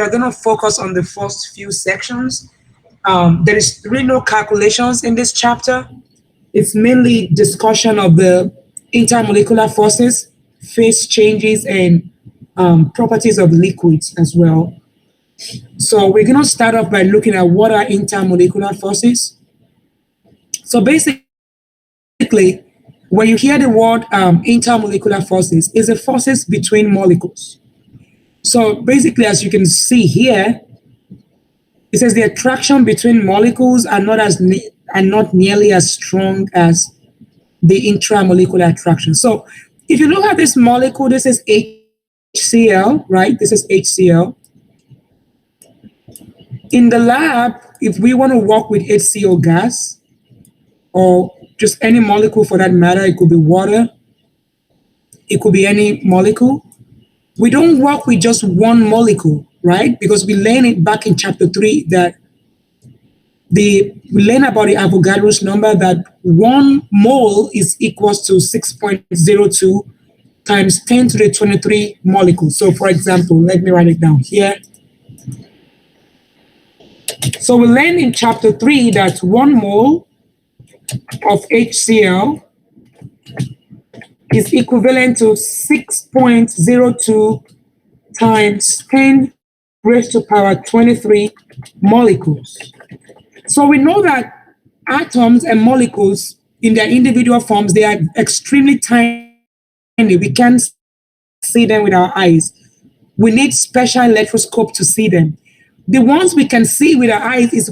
are going to focus on the first few sections. There is really no calculations in this chapter. It's mainly discussion of the intermolecular forces, phase changes, and properties of liquids as well. So we're going to start off by looking at what are intermolecular forces. So basically, when you hear the word intermolecular forces, it's the forces between molecules. So basically, as you can see here, it says the attraction between molecules are not nearly as strong as the intramolecular attraction. So if you look at this molecule, this is HCl, right? This is HCl. In the lab, if we want to work with HCl gas, or just any molecule for that matter, it could be water, it could be any molecule, we don't work with just one molecule, right? Because we learned it back in chapter 3 that we learn about the Avogadro's number, that 1 mole is equals to 6.02 times 10 to the 23 molecules. So for example, let me write it down here. So we learned in chapter 3 that 1 mole of HCl is equivalent to 6.02 times 10 raised to power 23 molecules. So we know that atoms and molecules in their individual forms, they are extremely tiny. We can't see them with our eyes. We need special electroscope to see them. The ones we can see with our eyes is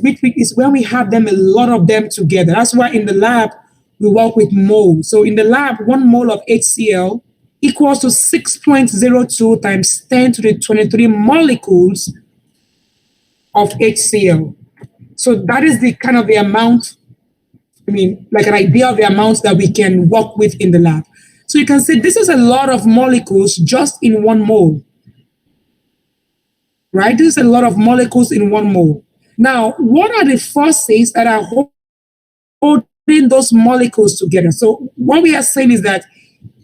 when we have them, a lot of them together. That's why in the lab, we work with moles. So in the lab, 1 mole of HCl equals to 6.02 times 10 to the 23 molecules of HCl. So that is the kind of the amount, like an idea of the amounts that we can work with in the lab. So you can see this is a lot of molecules just in 1 mole. Right? This is a lot of molecules in 1 mole. Now, what are the forces that are holding those molecules together? So what we are saying is that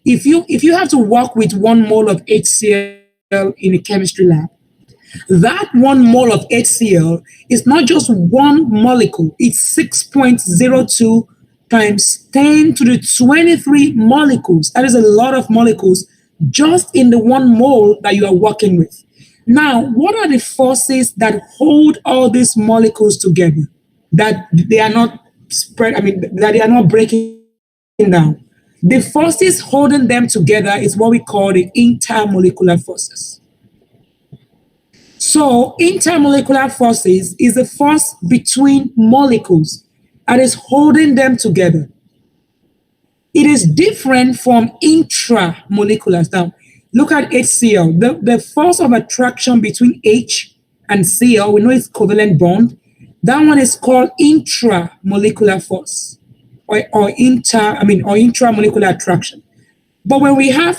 if you have to work with 1 mole of HCl in a chemistry lab, that 1 mole of HCl is not just 1 molecule, it's 6.02 times 10 to the 23 molecules. That is a lot of molecules just in the 1 mole that you are working with. Now, what are the forces that hold all these molecules together, that they are not that they are not breaking down? The forces holding them together is what we call the intermolecular forces. So intermolecular forces is a force between molecules that is holding them together. It is different from intramolecular. Now, look at HCl. The force of attraction between H and Cl, we know it's covalent bond. That one is called intramolecular force or intramolecular attraction. But when we have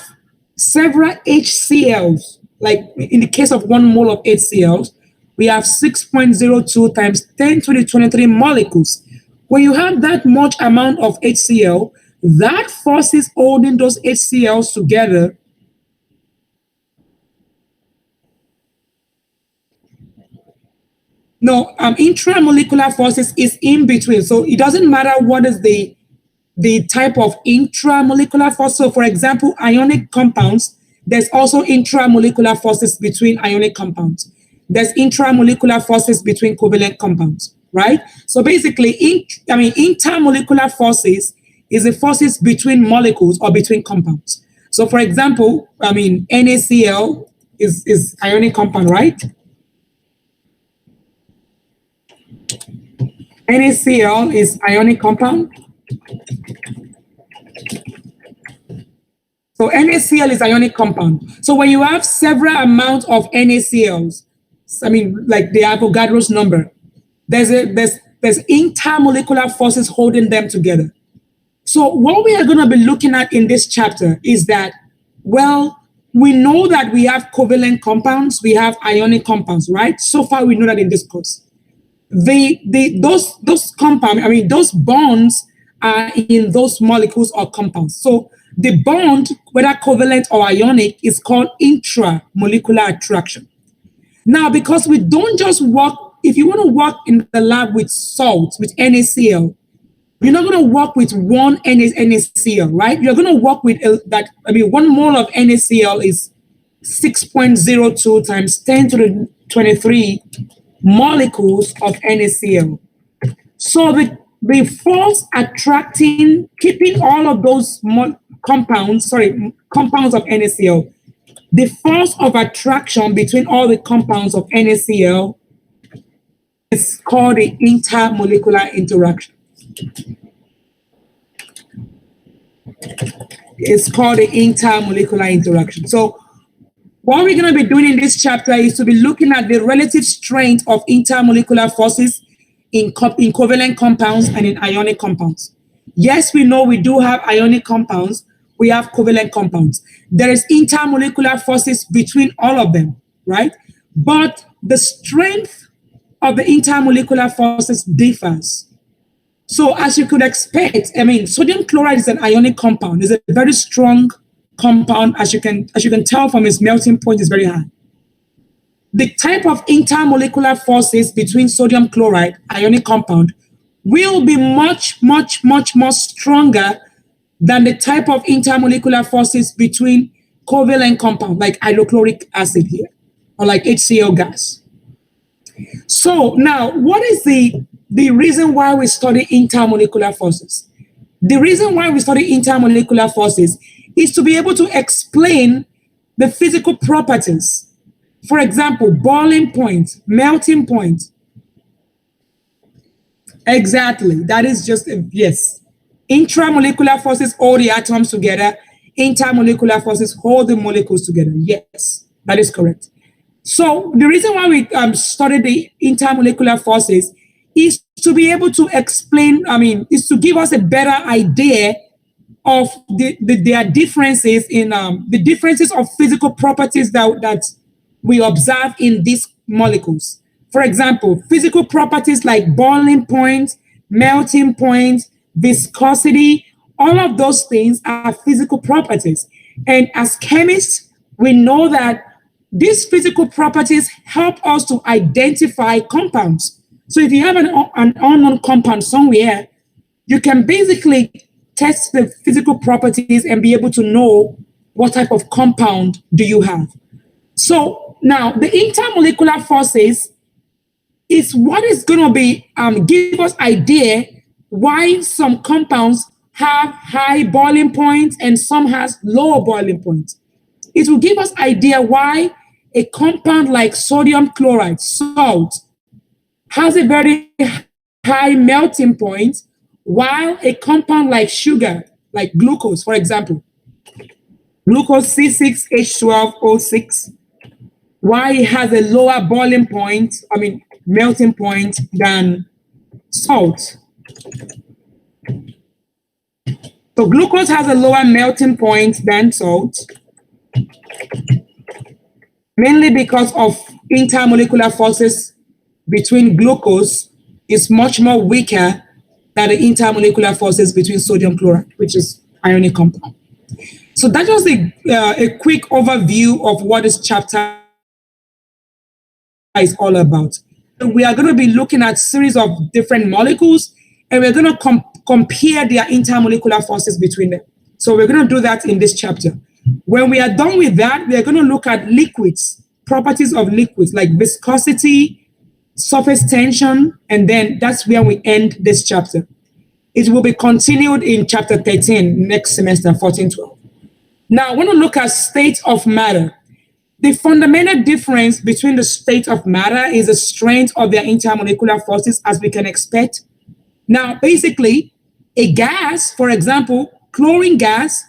several HCl's, like in the case of 1 mole of HCl, we have 6.02 times 10 to the 23 molecules. When you have that much amount of HCl, that force is holding those HCl's together. No, intramolecular forces is in between. So it doesn't matter what is the type of intramolecular force. So for example, ionic compounds, there's also intramolecular forces between ionic compounds. There's intramolecular forces between covalent compounds, right? So basically, intermolecular forces is the forces between molecules or between compounds. So for example, NaCl is ionic compound, right? NaCl is ionic compound. So NaCl is ionic compound. So when you have several amounts of NaCl's, like the Avogadro's number, there's intermolecular forces holding them together. So what we are going to be looking at in this chapter is that, well, we know that we have covalent compounds, we have ionic compounds, right? So far we know that in this course. Those compounds, those bonds are in those molecules or compounds. So the bond, whether covalent or ionic, is called intramolecular attraction. Now, because we don't just work, if you want to work in the lab with salt, with NaCl, you're not going to work with one NaCl, right? You're going to work with that. I mean, 1 mole of NaCl is 6.02 times 10 to the 23 molecules of NaCl. So the force attracting, keeping all of those compounds of NaCl, the force of attraction between all the compounds of NaCl is called the intermolecular interaction. It's called the intermolecular interaction. So what we're going to be doing in this chapter is to be looking at the relative strength of intermolecular forces in covalent compounds and in ionic compounds. Yes, we know we do have ionic compounds. We have covalent compounds. There is intermolecular forces between all of them, right? But the strength of the intermolecular forces differs. So as you could expect, I mean, sodium chloride is an ionic compound. It's a very strong compound. As you can tell from its melting point, is very high. The type of intermolecular forces between sodium chloride, ionic compound, will be much, much, much more stronger than the type of intermolecular forces between covalent compound, like hydrochloric acid here, or like HCl gas. So now, what is the reason why we study intermolecular forces? The reason why we study intermolecular forces is to be able to explain the physical properties. For example, boiling point, melting point. Exactly, that is just, yes. Intramolecular forces hold the atoms together. Intermolecular forces hold the molecules together. Yes, that is correct. So the reason why we study the intermolecular forces is to be able to explain, is to give us a better idea of their differences in the differences of physical properties that we observe in these molecules. For example, physical properties like boiling point, melting point, viscosity, all of those things are physical properties. And as chemists, we know that these physical properties help us to identify compounds. So if you have an unknown compound somewhere, you can basically test the physical properties and be able to know what type of compound do you have. So now the intermolecular forces is what is going to be give us idea why some compounds have high boiling points and some has lower boiling points. It will give us idea why a compound like sodium chloride, salt, has a very high melting point, while a compound like sugar, like glucose, for example, glucose C6H12O6, why it has a lower boiling point, melting point than salt. So glucose has a lower melting point than salt, mainly because of intermolecular forces between glucose is much more weaker than the intermolecular forces between sodium chloride, which is ionic compound. So that was a quick overview of what this chapter is all about. We are going to be looking at a series of different molecules, and we're going to compare their intermolecular forces between them. So we're going to do that in this chapter. When we are done with that, we are going to look at liquids, properties of liquids like viscosity, surface tension, and then that's where we end this chapter. It will be continued in chapter 13 next semester, 14-12. Now, I want to look at state of matter. The fundamental difference between the state of matter is the strength of their intermolecular forces, as we can expect. Now, basically, a gas, for example, chlorine gas,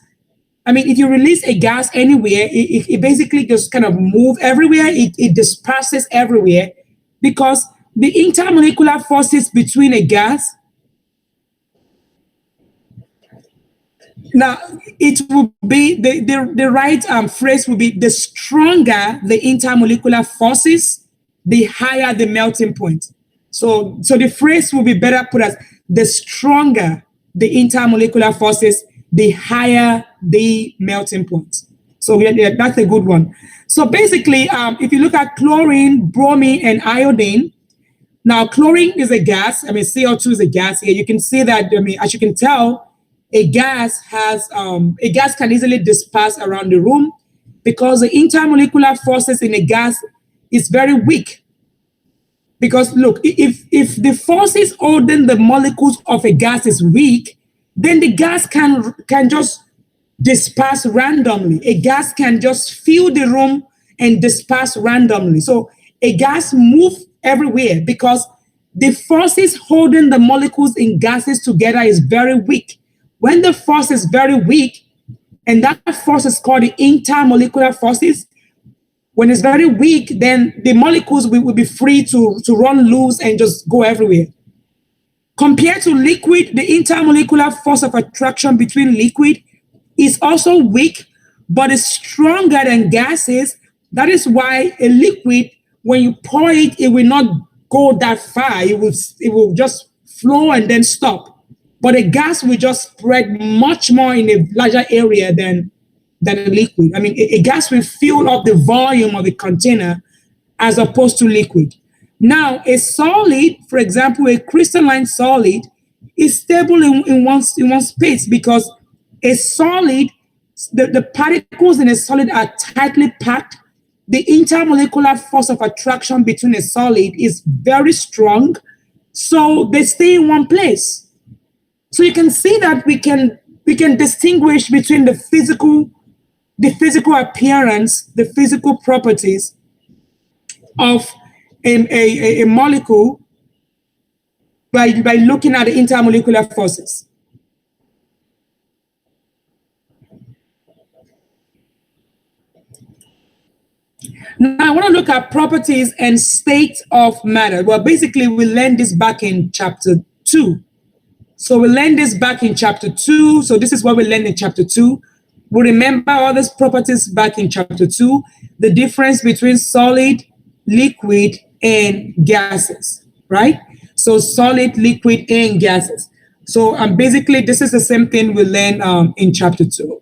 if you release a gas anywhere, it basically just kind of move everywhere. It disperses everywhere because the intermolecular forces between a gas, now it will be, the right phrase will be, the stronger the intermolecular forces, the higher the melting point. So the phrase will be better put as, the stronger the intermolecular forces, the higher the melting point. So yeah, that's a good one. So basically, if you look at chlorine, bromine, and iodine, now chlorine is a gas. I mean, CO2 is a gas here. You can see that, I mean, as you can tell, a gas can easily disperse around the room because the intermolecular forces in a gas is very weak. Because look, if the forces holding the molecules of a gas is weak, then the gas can just disperse randomly. A gas can just fill the room and disperse randomly. So a gas moves everywhere because the forces holding the molecules in gases together is very weak. When the force is very weak, and that force is called the intermolecular forces, when it's very weak, then the molecules will be free to run loose and just go everywhere. Compared to liquid, the intermolecular force of attraction between liquid is also weak, but is stronger than gases. That is why a liquid, when you pour it, it will not go that far. It will just flow and then stop. But a gas will just spread much more in a larger area than a liquid. I mean, a gas will fill up the volume of the container as opposed to liquid. Now, a solid, for example, a crystalline solid is stable in one space because a solid, the particles in a solid are tightly packed. The intermolecular force of attraction between a solid is very strong, so they stay in one place. So you can see that we can distinguish between the physical appearance, the physical properties of a molecule by looking at the intermolecular forces. Now, I want to look at properties and state of matter. Well, basically, we learned this back in chapter 2. So we learned this back in chapter 2. So this is what we learned in chapter 2. We remember all these properties back in chapter 2, the difference between solid, liquid, and gases, right? So solid, liquid, and gases. So basically, this is the same thing we learned in chapter 2.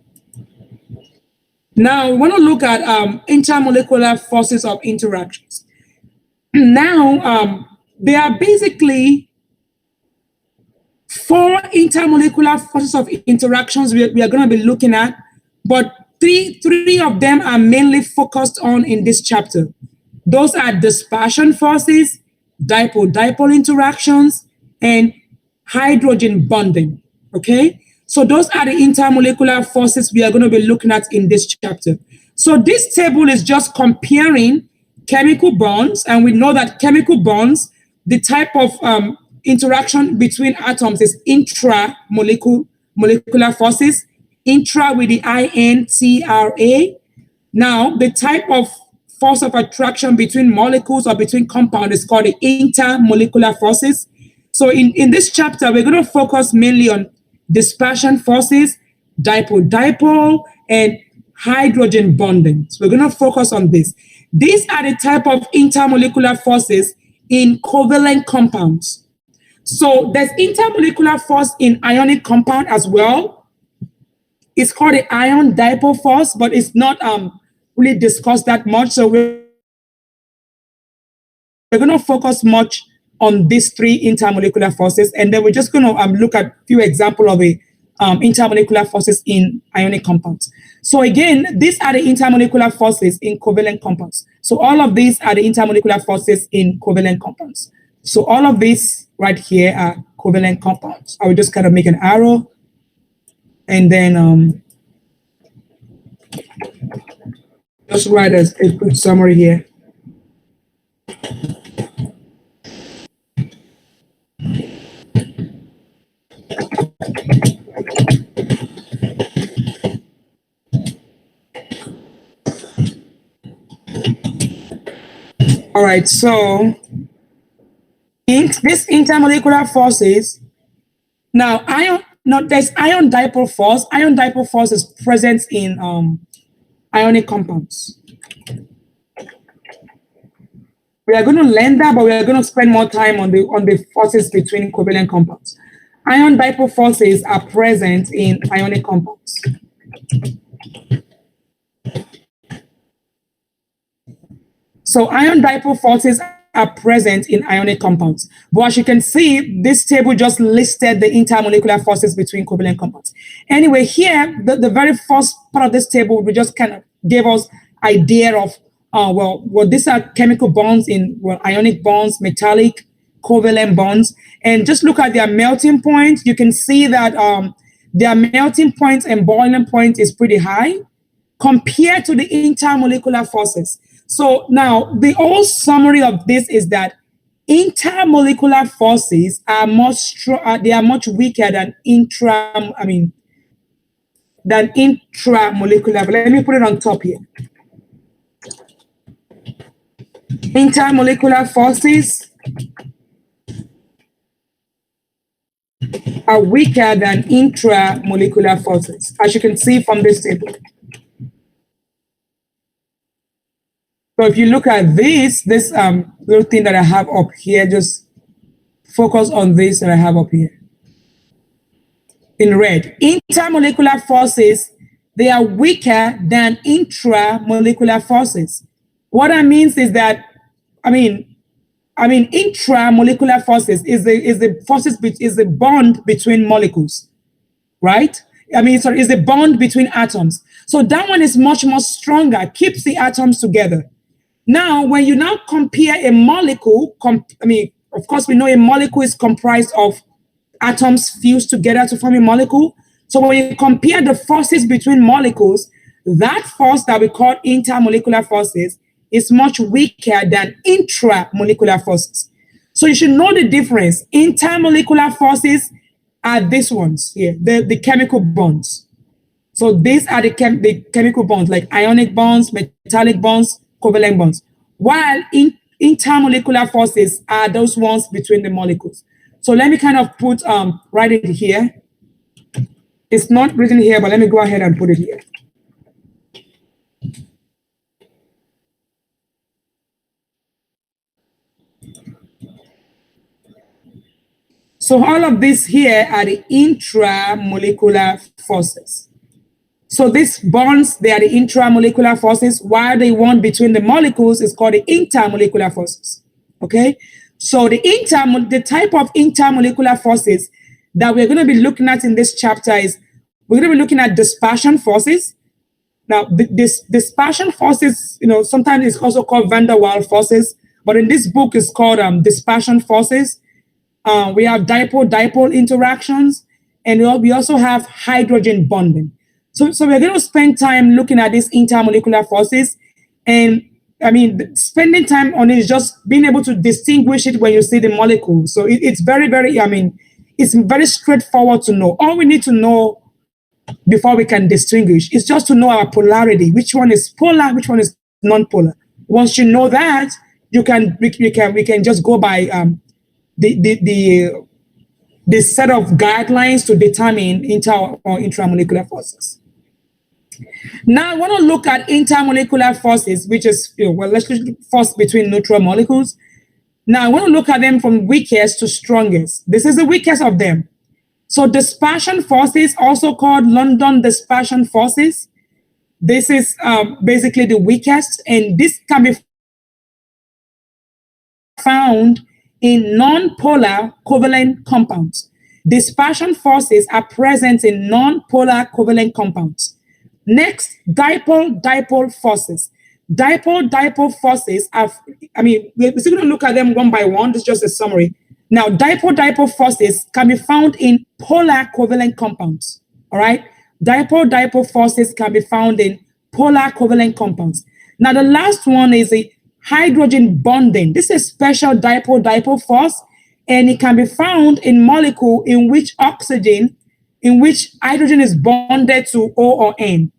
Now, we want to look at intermolecular forces of interactions. Now, there are basically 4 intermolecular forces of interactions we are going to be looking at, but three of them are mainly focused on in this chapter. Those are dispersion forces, dipole-dipole interactions, and hydrogen bonding, okay? So those are the intermolecular forces we are going to be looking at in this chapter. So this table is just comparing chemical bonds, and we know that chemical bonds, the type of interaction between atoms is intramolecular forces, intra with the INTRA. Now, the type of force of attraction between molecules or between compounds is called the intermolecular forces. So in this chapter, we're going to focus mainly on dispersion forces, dipole-dipole, and hydrogen bonding. So we're going to focus on this. These are the type of intermolecular forces in covalent compounds. So there's intermolecular force in ionic compound as well. It's called the ion dipole force, but it's not really discussed that much. So we're going to focus much on these 3 intermolecular forces, and then we're just going to look at a few examples of the intermolecular forces in ionic compounds. So again, these are the intermolecular forces in covalent compounds. So all of these are the intermolecular forces in covalent compounds. So all of these right here are covalent compounds. I will just kind of make an arrow and then just write a quick summary here. All right, so this intermolecular forces, now there's ion dipole force. Ion dipole force is present in ionic compounds. We are going to learn that, but we are going to spend more time on the forces between covalent compounds. Ion dipole forces are present in ionic compounds. So ion dipole forces are present in ionic compounds. But as you can see, this table just listed the intermolecular forces between covalent compounds. Anyway, here, the very first part of this table, we just kind of gave us idea of, well, these are chemical bonds in, well, ionic bonds, metallic, covalent bonds. And just look at their melting point. You can see that their melting point and boiling point is pretty high compared to the intermolecular forces. So now the whole summary of this is that intermolecular forces are much they are much weaker than intramolecular. But let me put it on top here. Intermolecular forces are weaker than intramolecular forces, as you can see from this table. So if you look at this little thing that I have up here, just focus on this that I have up here in red. Intermolecular forces, they are weaker than intramolecular forces. What that means is that, intramolecular forces is the bond between molecules, right? Is the bond between atoms. So that one is much more stronger, keeps the atoms together. Now, when you now compare a molecule, of course, we know a molecule is comprised of atoms fused together to form a molecule. So when you compare the forces between molecules, that force that we call intermolecular forces is much weaker than intramolecular forces. So you should know the difference. Intermolecular forces are these ones here, the chemical bonds. So these are the chemical bonds, like ionic bonds, metallic bonds, covalent bonds, while intermolecular forces are those ones between the molecules. So let me kind of write it here. It's not written here, but let me go ahead and put it here. So all of these here are the intramolecular forces. So these bonds, they are the intramolecular forces, while the one between the molecules is called the intermolecular forces. Okay? So the type of intermolecular forces that we're going to be looking at in this chapter is, we're going to be looking at dispersion forces. Now, this dispersion forces, sometimes it's also called van der Waals forces, but in this book it's called dispersion forces. We have dipole-dipole interactions, and we also have hydrogen bonding. So we're going to spend time looking at these intermolecular forces, and spending time on it is just being able to distinguish it when you see the molecule. So it's very, very, it's very straightforward to know. All we need to know before we can distinguish is just to know our polarity, which one is polar, which one is non-polar. Once you know that, we can just go by the set of guidelines to determine inter or intramolecular forces. Now I want to look at intermolecular forces, which is, let's look at force between neutral molecules. Now I want to look at them from weakest to strongest. This is the weakest of them. So dispersion forces, also called London dispersion forces. This is basically the weakest, and this can be found in non-polar covalent compounds. Dispersion forces are present in non-polar covalent compounds. Next, dipole-dipole forces. Dipole-dipole forces are, we're still going to look at them one by one. This is just a summary. Now, dipole-dipole forces can be found in polar covalent compounds. All right? Dipole-dipole forces can be found in polar covalent compounds. Now, the last one is a hydrogen bonding. This is a special dipole-dipole force, and it can be found in molecule in which hydrogen is bonded to O or N.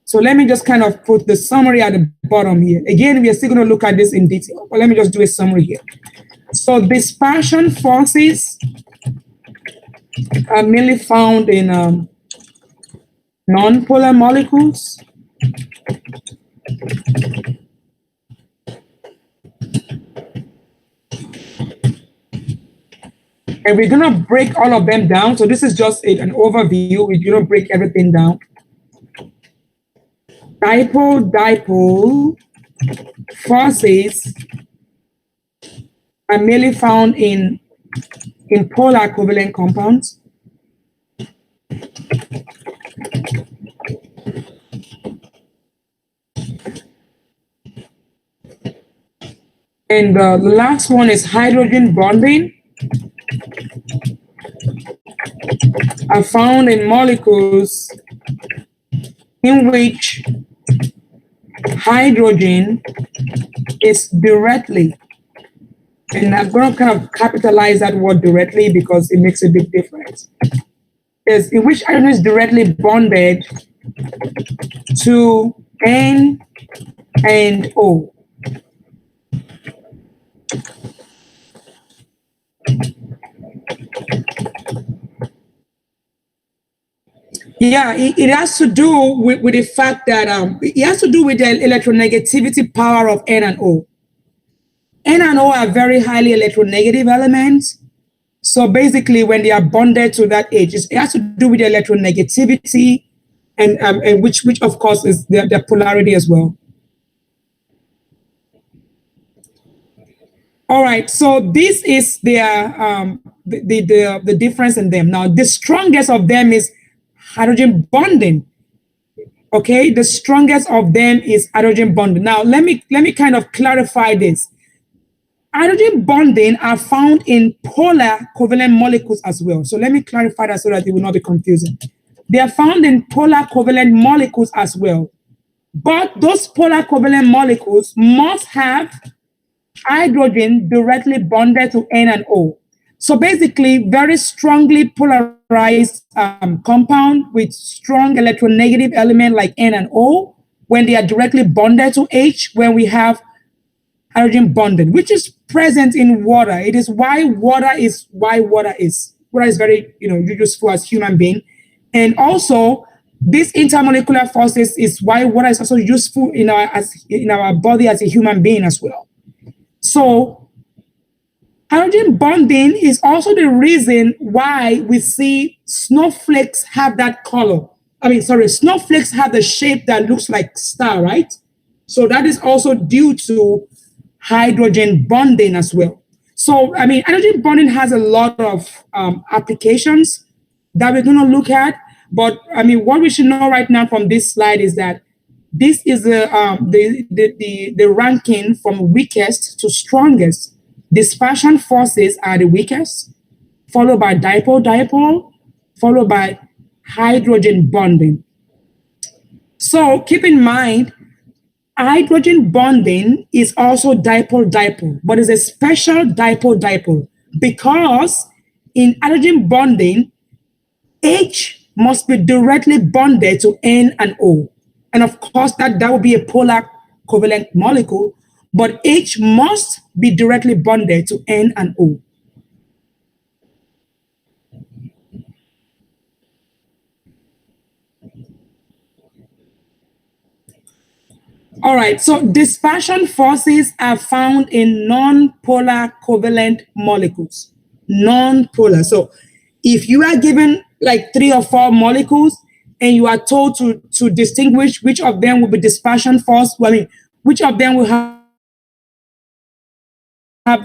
So let me just kind of put the summary at the bottom here. Again, we are still going to look at this in detail, but let me just do a summary here. So dispersion forces are mainly found in non-polar molecules. And we're going to break all of them down. So this is just an overview. We're going to break everything down. Dipole-dipole forces are mainly found in polar covalent compounds. And the last one is hydrogen bonding, are found in molecules in which hydrogen is directly, and I'm going to kind of capitalize that word directly because it makes a big difference, is in which hydrogen is directly bonded to N and O. Yeah, it has to do with the fact that it has to do with the electronegativity power of N and O. N and O are very highly electronegative elements. So basically, when they are bonded to that H, it has to do with the electronegativity, and which of course is their polarity as well. All right, so this is their the difference in them. Now, the strongest of them is hydrogen bonding. Okay, the strongest of them is hydrogen bonding. Now, let me kind of clarify this. Hydrogen bonding are found in polar covalent molecules as well. So let me clarify that so that it will not be confusing. They are found in polar covalent molecules as well. But those polar covalent molecules must have hydrogen directly bonded to N and O. So basically, very strongly polarized compound with strong electronegative element like N and O, when they are directly bonded to H, when we have hydrogen bonded, which is present in water. It is why water is water is very useful as human being, and also this intermolecular forces is why water is also useful in our body as a human being as well. So hydrogen bonding is also the reason why we see snowflakes have that color. Snowflakes have the shape that looks like star, right? So that is also due to hydrogen bonding as well. So, hydrogen bonding has a lot of applications that we're going to look at. But, what we should know right now from this slide is that this is the ranking from weakest to strongest. Dispersion forces are the weakest, followed by dipole-dipole, followed by hydrogen bonding. So keep in mind, hydrogen bonding is also dipole-dipole, but it's a special dipole-dipole because in hydrogen bonding, H must be directly bonded to N and O. And of course, that would be a polar covalent molecule, but H must be directly bonded to N and O. All right, so dispersion forces are found in non-polar covalent molecules. Non-polar. So if you are given like 3 or 4 molecules and you are told to distinguish which of them will be dispersion force, which of them will have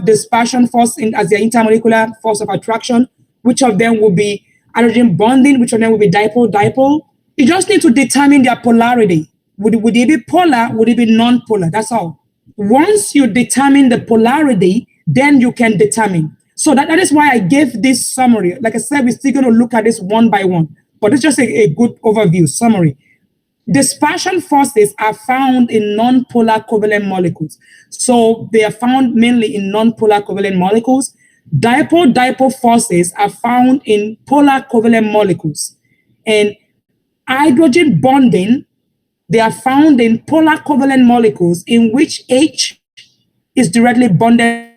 dispersion force as their intermolecular force of attraction, which of them will be hydrogen bonding, which of them will be dipole-dipole, you just need to determine their polarity. Would it be polar? Would it be non-polar? That's all. Once you determine the polarity, then you can determine. So that is why I gave this summary. Like I said, we're still going to look at this one by one, but it's just a good overview summary. Dispersion forces are found in non-polar covalent molecules. So they are found mainly in non-polar covalent molecules. Dipole-dipole forces are found in polar covalent molecules. And hydrogen bonding, they are found in polar covalent molecules in which H is directly bonded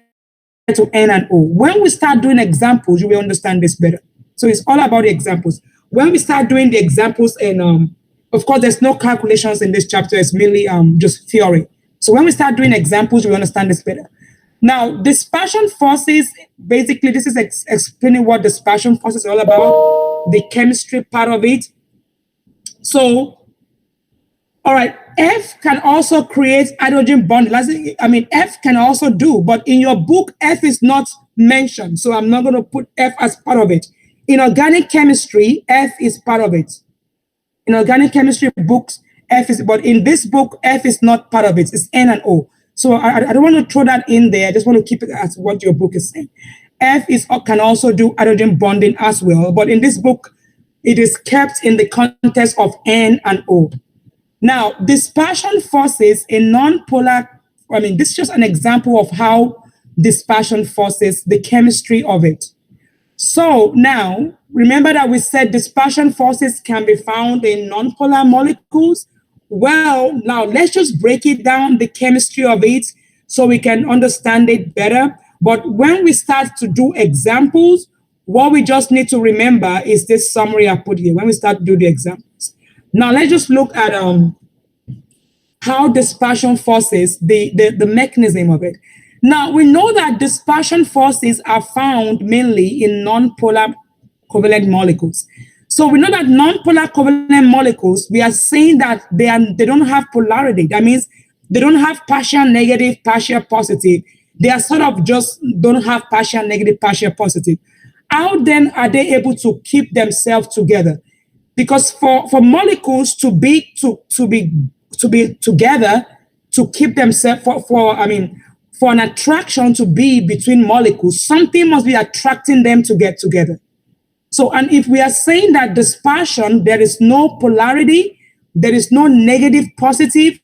to N and O. When we start doing examples, you will understand this better. So it's all about the examples. When we start doing the examples, and of course, there's no calculations in this chapter. It's mainly just theory. So when we start doing examples, you understand this better. Now, dispersion forces, basically, this is explaining what dispersion forces are all about, the chemistry part of it. So All right. F can also create hydrogen bond. F can also do, but in your book, F is not mentioned. So I'm not going to put F as part of it. In organic chemistry, F is part of it. In organic chemistry books, F is, but in this book, F is not part of it. It's N and O. So I don't want to throw that in there. I just want to keep it as what your book is saying. F can also do hydrogen bonding as well. But in this book, it is kept in the context of N and O. Now, dispersion forces in non-polar, this is just an example of how dispersion forces, the chemistry of it. So now, remember that we said dispersion forces can be found in non-polar molecules. Well, now let's just break it down, the chemistry of it, so we can understand it better. But when we start to do examples, what we just need to remember is this summary I put here when we start to do the examples. Now, let's just look at how dispersion forces, the mechanism of it. Now, we know that dispersion forces are found mainly in non-polar covalent molecules. So we know that non-polar covalent molecules, we are saying that they don't have polarity. That means they don't have partial negative, partial positive. They are sort of just don't have partial negative, partial positive. How then are they able to keep themselves together? Because for molecules to be together, to keep themselves for an attraction to be between molecules, something must be attracting them to get together. So, and if we are saying that dispersion, there is no polarity, there is no negative positive,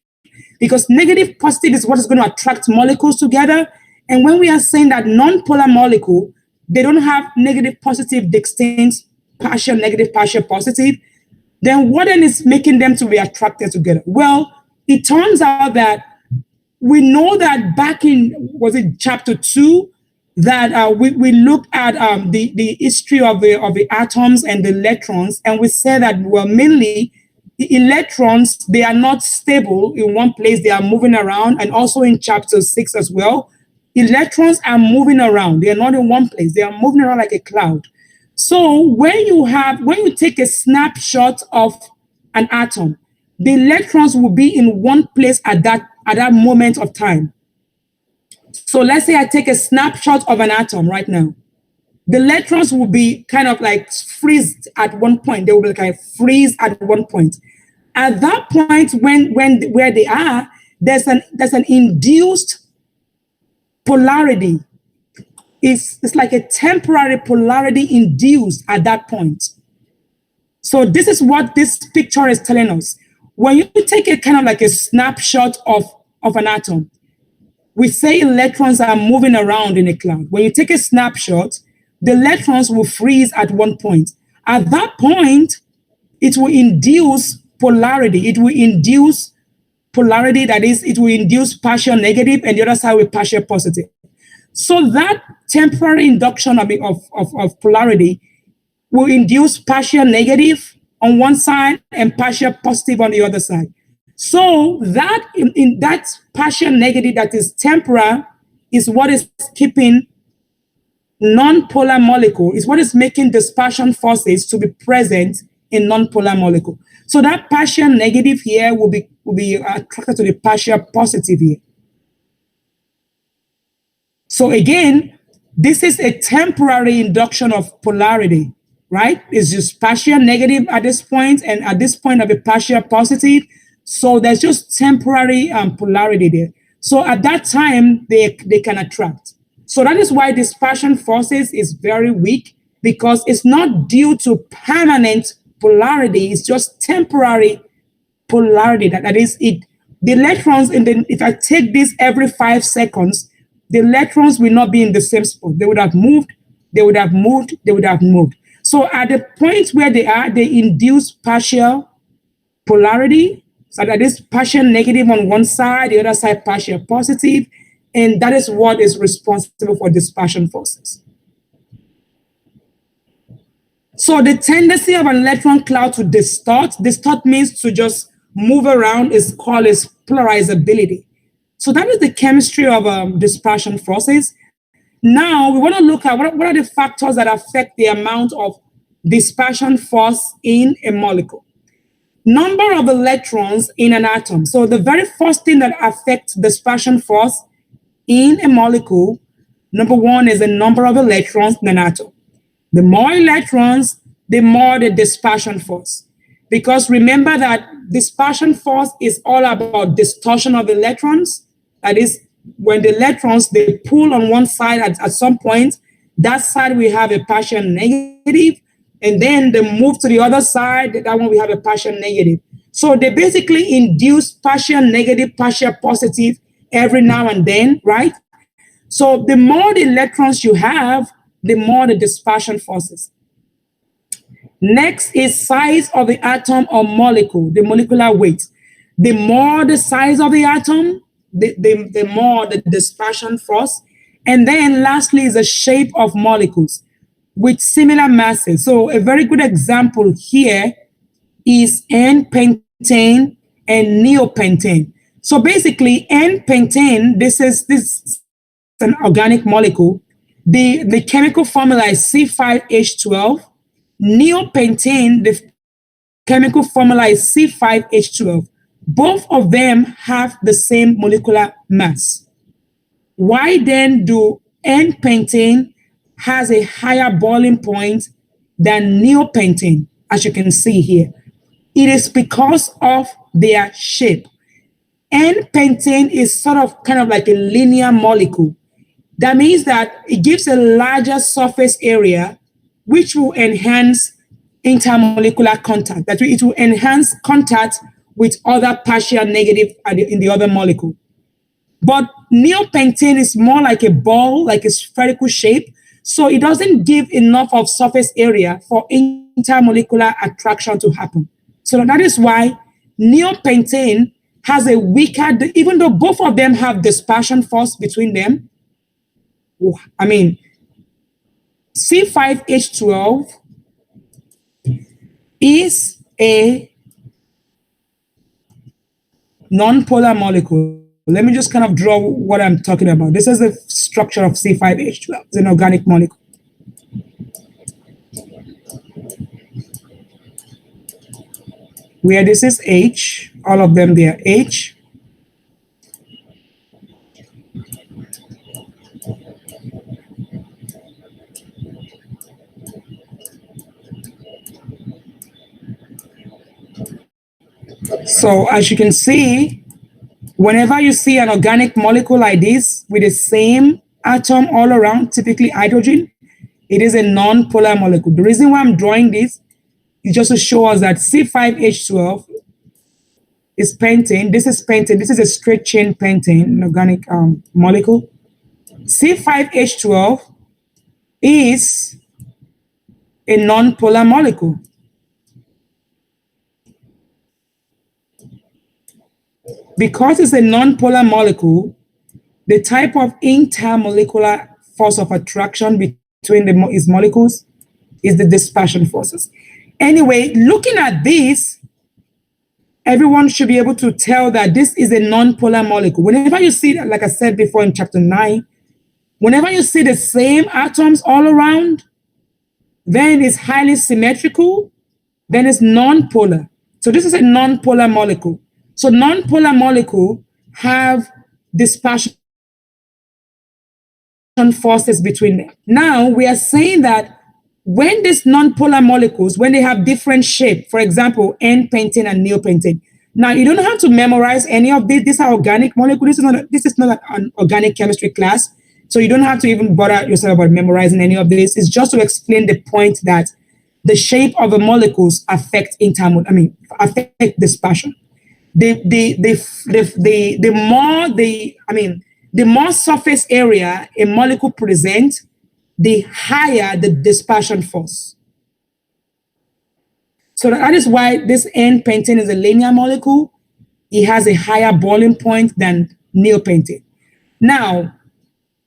because negative positive is what is going to attract molecules together. And when we are saying that non-polar molecule, they don't have negative positive distinct, partial negative, partial positive, then what then is making them to be attracted together? Well, it turns out that we know that back in, was it chapter 2, that we looked at the history of the atoms and the electrons, and we said that, well, mainly the electrons, they are not stable in one place, they are moving around. And also in chapter 6 as well, electrons are moving around, they are not in one place, they are moving around like a cloud. So when you take a snapshot of an atom, the electrons will be in one place at that moment of time. So let's say I take a snapshot of an atom right now. The electrons will be kind of like freeze at one point. They will be kind of freeze at one point. At that point, where they are, there's an induced polarity. It's like a temporary polarity induced at that point. So this is what this picture is telling us. When you take a kind of like a snapshot of an atom, we say electrons are moving around in a cloud. When you take a snapshot, the electrons will freeze at one point. At that point, it will induce polarity. It will induce polarity, that is, it will induce partial negative, and the other side will partial positive. So that temporary induction of polarity will induce partial negative on one side and partial positive on the other side. So that in that partial negative that is temporal is what is keeping non-polar molecule, is what is making dispersion forces to be present in non-polar molecule. So that partial negative here will be attracted to the partial positive here. So again, this is a temporary induction of polarity, right? It's just partial negative at this point, and at this point of a partial positive. So there's just temporary polarity there. So at that time, they can attract. So that is why dispersion forces is very weak, because it's not due to permanent polarity. It's just temporary polarity. That is it. The electrons, if I take this every 5 seconds, the electrons will not be in the same spot. They would have moved, they would have moved, they would have moved. So at the point where they are, they induce partial polarity. So that is partial negative on one side, the other side partial positive. And that is what is responsible for dispersion forces. So the tendency of an electron cloud to distort means to just move around, is called its polarizability. So that is the chemistry of dispersion forces. Now we want to look at what are the factors that affect the amount of dispersion force in a molecule. Number of electrons in an atom. So the very first thing that affects dispersion force in a molecule, number one, is the number of electrons in an atom. The more electrons, the more the dispersion force. Because remember that dispersion force is all about distortion of electrons. That is, when the electrons, they pull on one side at some point, that side we have a partial negative, and then they move to the other side, that one we have a partial negative. So they basically induce partial negative, partial positive every now and then, right? So the more the electrons you have, the more the dispersion forces. Next is size of the atom or molecule, the molecular weight. The more the size of the atom, the more the dispersion force. And then lastly is the shape of molecules with similar masses. So a very good example here is N-pentane and neopentane. So basically N-pentane, this is an organic molecule. The chemical formula is C5H12. Neopentane, the chemical formula is C5H12. Both of them have the same molecular mass. Why then do N-pentane has a higher boiling point than neopentane, as you can see here? It is because of their shape. N-pentane is kind of like a linear molecule. That means that it gives a larger surface area, which will enhance intermolecular contact. That it will enhance contact with other partial negative in the other molecule. But neopentane is more like a ball, like a spherical shape. So it doesn't give enough of surface area for intermolecular attraction to happen. So that is why neopentane has a weaker, even though both of them have dispersion force between them. I mean, C5H12 is a non-polar molecule. Let me just kind of draw what I'm talking about. This is the structure of C5H12. It's an organic molecule. Where this is H, all of them, they are H. So as you can see, whenever you see an organic molecule like this with the same atom all around, typically hydrogen, it is a non-polar molecule. The reason why I'm drawing this is just to show us that C5H12 is pentane. This is pentane. This is a straight chain pentane, an organic molecule. C5H12 is a non-polar molecule. Because it's a non-polar molecule, the type of intermolecular force of attraction between its molecules is the dispersion forces. Anyway, looking at this, everyone should be able to tell that this is a non-polar molecule. Whenever you see, like I said before in chapter 9, whenever you see the same atoms all around, then it's highly symmetrical, then it's non-polar. So this is a non-polar molecule. So non-polar molecules have dispersion forces between them. Now we are saying that when these non-polar molecules, when they have different shape, for example, N-pentane and neopentane. Now you don't have to memorize any of these. These are organic molecules. This is not an organic chemistry class. So you don't have to even bother yourself about memorizing any of this. It's just to explain the point that the shape of the molecules affect dispersion. The more surface area a molecule presents, the higher the dispersion force. So that is why this N-pentane is a linear molecule. It has a higher boiling point than neopentane. Now,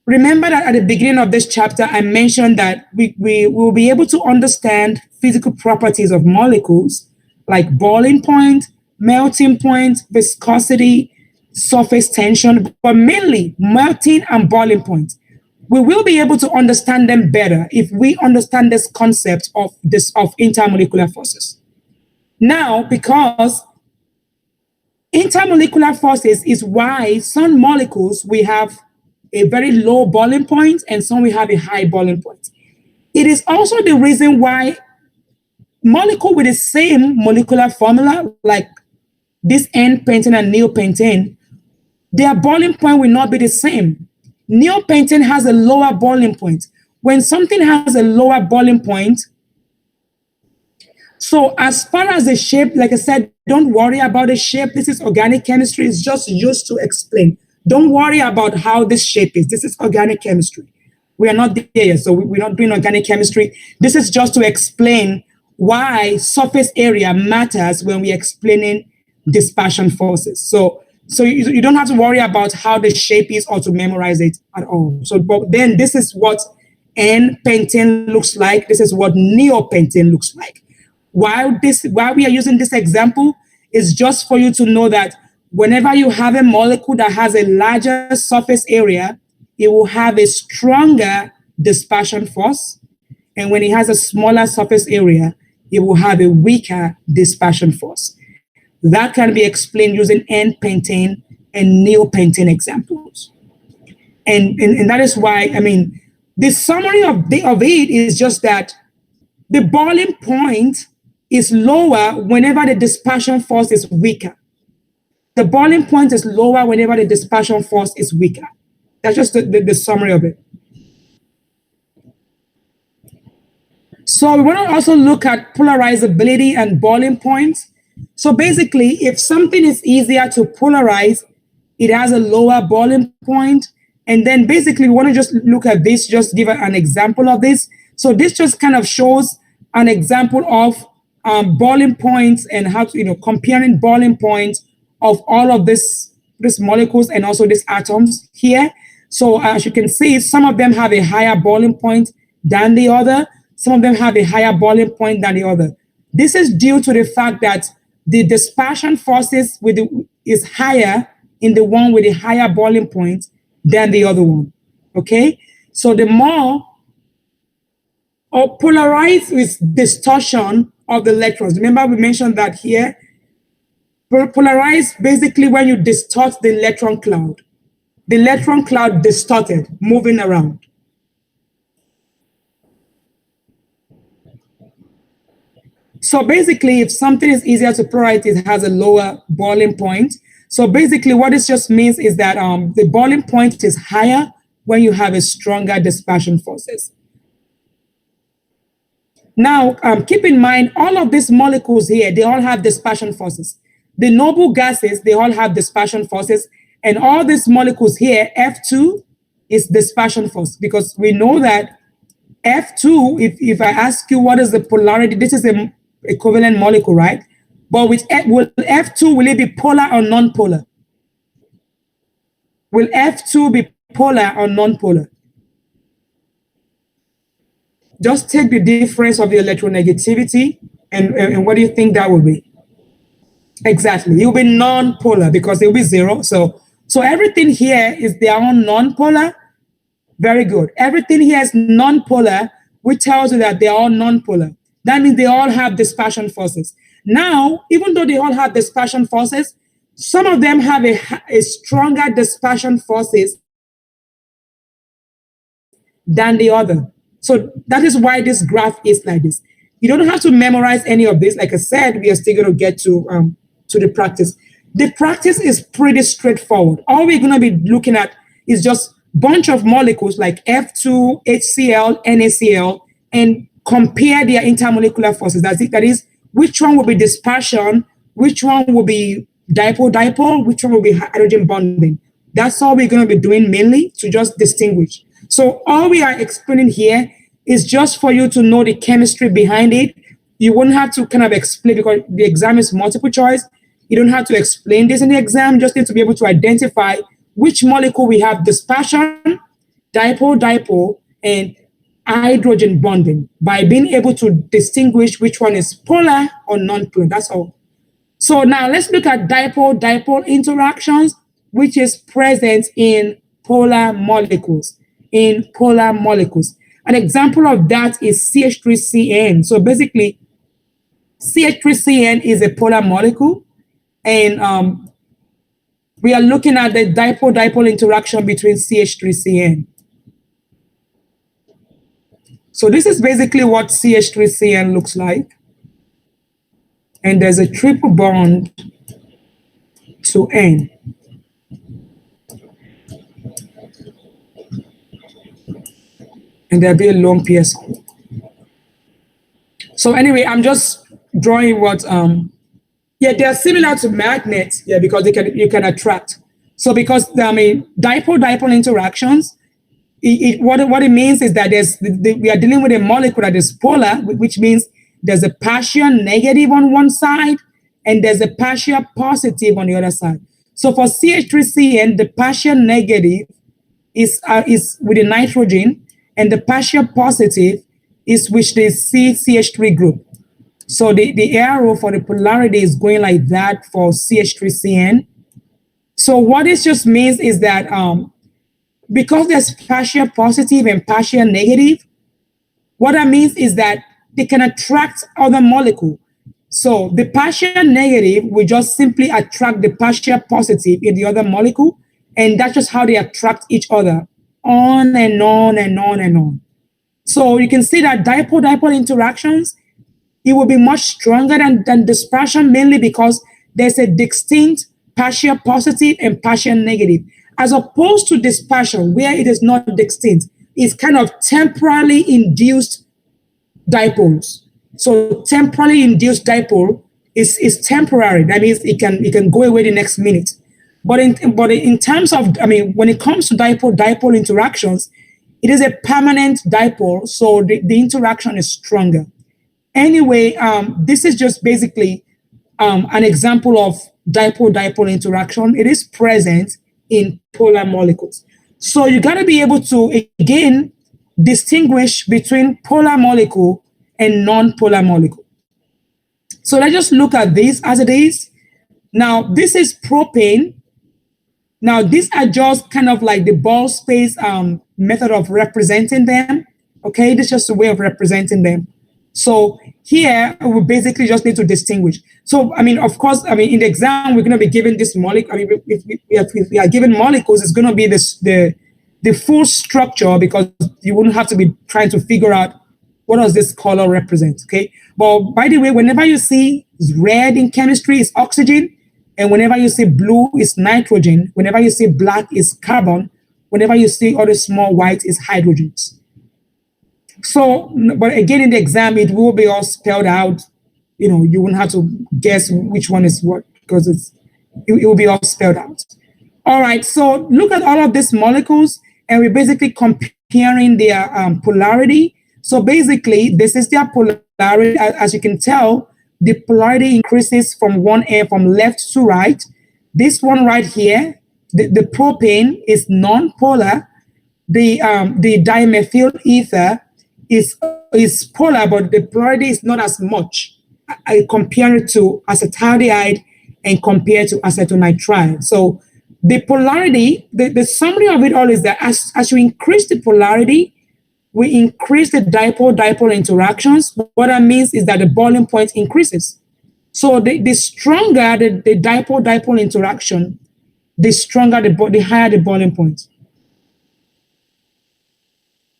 remember that at the beginning of this chapter, I mentioned that we will be able to understand physical properties of molecules like boiling point, melting point, viscosity, surface tension, but mainly melting and boiling point. We will be able to understand them better if we understand this concept of intermolecular forces. Now, because intermolecular forces is why some molecules we have a very low boiling point and some we have a high boiling point. It is also the reason why molecule with the same molecular formula, like this N-pentane and neopentane, their boiling point will not be the same. Neopentane has a lower boiling point. When something has a lower boiling point, so as far as the shape, like I said, don't worry about the shape. This is organic chemistry. It's just used to explain. Don't worry about how this shape is. This is organic chemistry. We are not there yet, so we're not doing organic chemistry. This is just to explain why surface area matters when we're explaining dispersion forces. So you don't have to worry about how the shape is or to memorize it at all. So but then this is what N-pentane looks like. This is what neopentane looks like. Why we are using this example is just for you to know that whenever you have a molecule that has a larger surface area, it will have a stronger dispersion force. And when it has a smaller surface area, it will have a weaker dispersion force. That can be explained using N-pentane and neopentane examples. And that is why, I mean, the summary of it is just that the boiling point is lower whenever the dispersion force is weaker. The boiling point is lower whenever the dispersion force is weaker. That's just the summary of it. So we want to also look at polarizability and boiling points. So basically, if something is easier to polarize, it has a lower boiling point. And then basically, we want to just look at this, just give an example of this. So this just kind of shows an example of boiling points and how to, comparing boiling points of all of these molecules and also these atoms here. So as you can see, some of them have a higher boiling point than the other. Some of them have a higher boiling point than the other. This is due to the fact that the dispersion forces is higher in the one with a higher boiling point than the other one. Okay? So the more polarized with distortion of the electrons. Remember, we mentioned that here. Polarized basically when you distort the electron cloud. The electron cloud distorted, moving around. So basically, if something is easier to polarize, it has a lower boiling point. So basically, what this just means is that the boiling point is higher when you have a stronger dispersion forces. Now, keep in mind, all of these molecules here, they all have dispersion forces. The noble gases, they all have dispersion forces. And all these molecules here, F2 is dispersion force, because we know that F2, if I ask you what is the polarity, this is an equivalent molecule, right? But with F2, will it be polar or non-polar? Will F2 be polar or non-polar? Just take the difference of the electronegativity and what do you think that will be? Exactly. It will be non-polar because it will be zero. So everything here is their own non-polar. Very good. Everything here is non-polar, which tells you that they are all non-polar. That means they all have dispersion forces. Now, even though they all have dispersion forces, some of them have a stronger dispersion forces than the other. So that is why this graph is like this. You don't have to memorize any of this. Like I said, we are still going to get to the practice. The practice is pretty straightforward. All we're going to be looking at is just a bunch of molecules like F2, HCl, NaCl, and compare their intermolecular forces. That is, which one will be dispersion, which one will be dipole-dipole, which one will be hydrogen bonding. That's all we're going to be doing mainly to just distinguish. So all we are explaining here is just for you to know the chemistry behind it. You wouldn't have to kind of explain because the exam is multiple choice. You don't have to explain this in the exam. Just need to be able to identify which molecule we have dispersion, dipole-dipole, and hydrogen bonding by being able to distinguish which one is polar or non-polar. That's all. So now let's look at dipole-dipole interactions, which is present in polar molecules. An example of that is CH3CN. So basically, CH3CN is a polar molecule, and we are looking at the dipole-dipole interaction between CH3CN. So this is basically what CH3CN looks like. And there's a triple bond to N. And there'll be a lone PS. So anyway, I'm just drawing what yeah, they're similar to magnets, yeah, because you can attract. So because dipole-dipole interactions, what it means is that we are dealing with a molecule that is polar, which means there's a partial negative on one side and there's a partial positive on the other side. So for CH3CN, the partial negative is with the nitrogen, and the partial positive is with the CH3 group. So the arrow for the polarity is going like that for CH3CN. So what this just means is that because there's partial positive and partial negative, what that means is that they can attract other molecules. So the partial negative will just simply attract the partial positive in the other molecule, and that's just how they attract each other, on and on and on and on. So you can see that dipole-dipole interactions, it will be much stronger than dispersion, mainly because there's a distinct partial positive and partial negative, as opposed to dispersion, where it is not distinct. It's kind of temporarily induced dipoles. So temporarily induced dipole is temporary. That means it can go away the next minute. But in terms of, when it comes to dipole-dipole interactions, it is a permanent dipole, so the interaction is stronger. Anyway, this is just basically an example of dipole-dipole interaction. It is present in polar molecules. So you got to be able to, again, distinguish between polar molecule and non-polar molecule. So let's just look at this as it is. Now, this is propane. Now, these are just kind of like the ball space method of representing them. Okay, this is just a way of representing them. So here, we basically just need to distinguish. So, of course, in the exam, we're going to be given this molecule. If we are given molecules, it's going to be the full structure, because you wouldn't have to be trying to figure out what does this color represent, okay? But by the way, whenever you see red in chemistry, it's oxygen. And whenever you see blue, it's nitrogen. Whenever you see black, it's carbon. Whenever you see other small white, it's hydrogens. So, but again, in the exam, it will be all spelled out. You wouldn't have to guess which one is what, because it will be all spelled out. All right, so look at all of these molecules, and we're basically comparing their polarity. So basically, this is their polarity. As you can tell, the polarity increases from one end, from left to right. This one right here, the propane is non-polar. The dimethyl ether is polar, but the polarity is not as much. I compare it to acetaldehyde and compare it to acetonitrile. So the polarity, the summary of it all is that as you increase the polarity, we increase the dipole-dipole interactions. What that means is that the boiling point increases. So the stronger the dipole-dipole interaction, the higher the boiling point.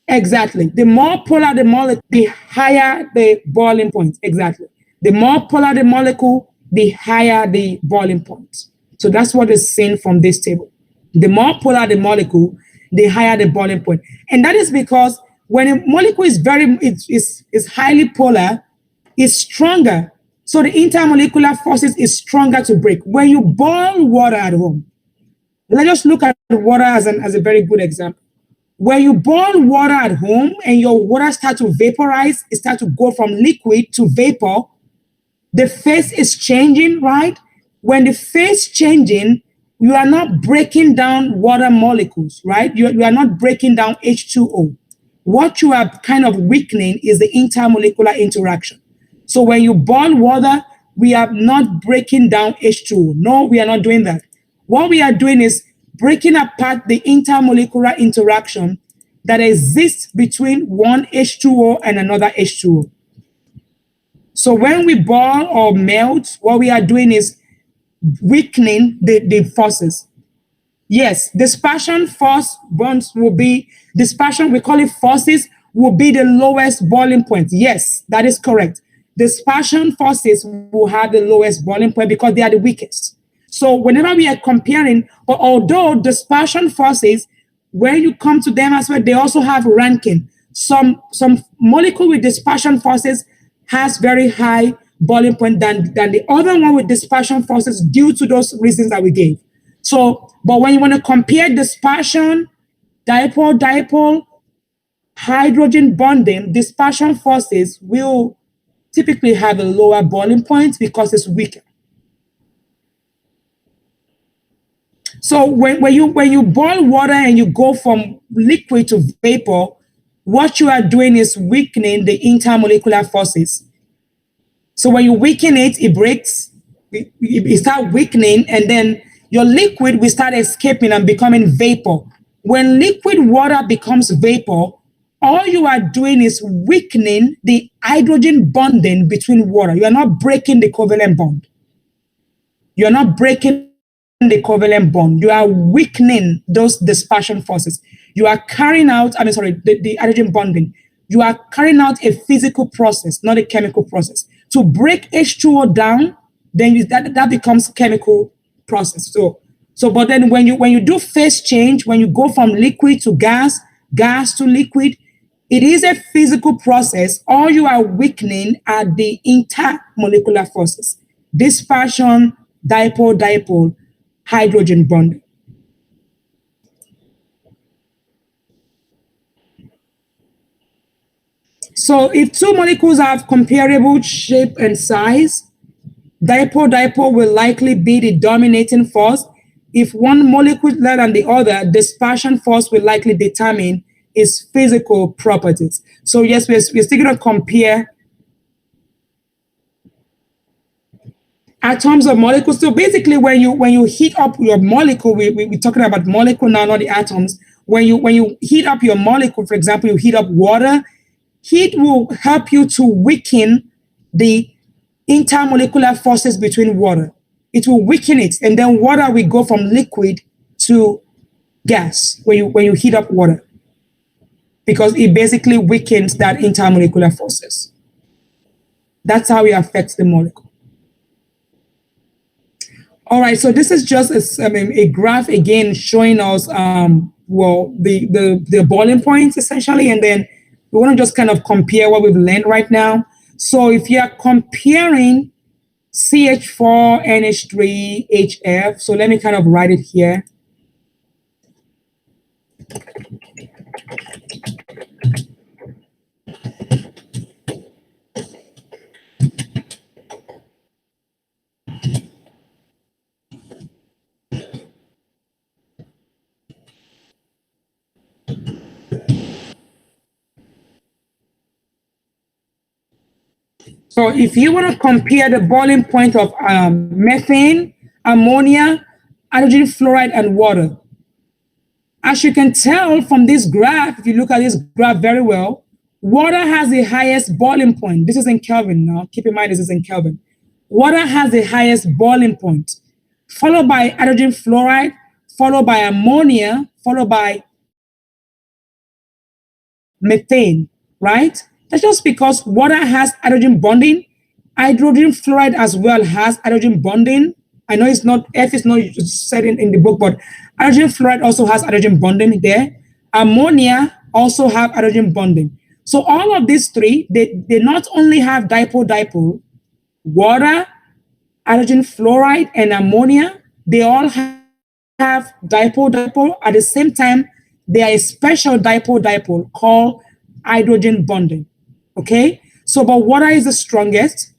Exactly. The more polar the molecule, the higher the boiling point. Exactly. The more polar the molecule, the higher the boiling point. So that's what is seen from this table. The more polar the molecule, the higher the boiling point. And that is because when a molecule is highly polar, it's stronger. So the intermolecular forces is stronger to break. When you boil water at home, let's just look at water as a very good example. When you boil water at home and your water starts to vaporize, it starts to go from liquid to vapor, the phase is changing, right? When the phase changing, you are not breaking down water molecules, right? You are not breaking down H2O. What you are kind of weakening is the intermolecular interaction. So when you boil water, we are not breaking down H2O. No, we are not doing that. What we are doing is breaking apart the intermolecular interaction that exists between one H2O and another H2O. So when we boil or melt, what we are doing is weakening the forces. Yes, dispersion force bonds will be dispersion, we call it forces, will be the lowest boiling point. Yes, that is correct. Dispersion forces will have the lowest boiling point because they are the weakest. So whenever we are comparing, but although dispersion forces, when you come to them as well, they also have ranking. Some molecule with dispersion forces has very high boiling point than the other one with dispersion forces due to those reasons that we gave. So, but when you want to compare dispersion, dipole, hydrogen bonding, dispersion forces will typically have a lower boiling point because it's weaker. So when you boil water and you go from liquid to vapor, what you are doing is weakening the intermolecular forces. So when you weaken it, it breaks, it start weakening, and then your liquid will start escaping and becoming vapor. When liquid water becomes vapor, all you are doing is weakening the hydrogen bonding between water. You are not breaking the covalent bond. You are not breaking the covalent bond. You are weakening those dispersion forces. You are carrying out, the hydrogen bonding. You are carrying out a physical process, not a chemical process. To break H2O down, then that becomes chemical process. But then when you do phase change, when you go from liquid to gas, gas to liquid, it is a physical process. All you are weakening are the intermolecular forces: dispersion, dipole, hydrogen bond. So if two molecules have comparable shape and size, dipole will likely be the dominating force. If one molecule is less than the other, dispersion force will likely determine its physical properties. So yes, we're still going to compare atoms of molecules. So basically, when you heat up your molecule, we're talking about molecule now, not the atoms. When you heat up your molecule, for example, you heat up water, heat will help you to weaken the intermolecular forces between water. It will weaken it, and then water will go from liquid to gas when you heat up water, because it basically weakens that intermolecular forces. That's how it affects the molecule. All right, so this is just a graph again showing us the boiling points essentially, and then we want to just kind of compare what we've learned right now. So if you are comparing CH4, NH3, HF, so let me kind of write it here. So if you want to compare the boiling point of methane, ammonia, hydrogen fluoride, and water, as you can tell from this graph, if you look at this graph very well, water has the highest boiling point. This is in Kelvin now. Keep in mind this is in Kelvin. Water has the highest boiling point, followed by hydrogen fluoride, followed by ammonia, followed by methane, right? That's just because water has hydrogen bonding. Hydrogen fluoride as well has hydrogen bonding. I know it's not, F is not said in the book, but hydrogen fluoride also has hydrogen bonding there. Ammonia also have hydrogen bonding. So all of these three, they not only have dipole, water, hydrogen fluoride, and ammonia, they all have dipole. At the same time, they are a special dipole called hydrogen bonding. Okay, so but water is the strongest,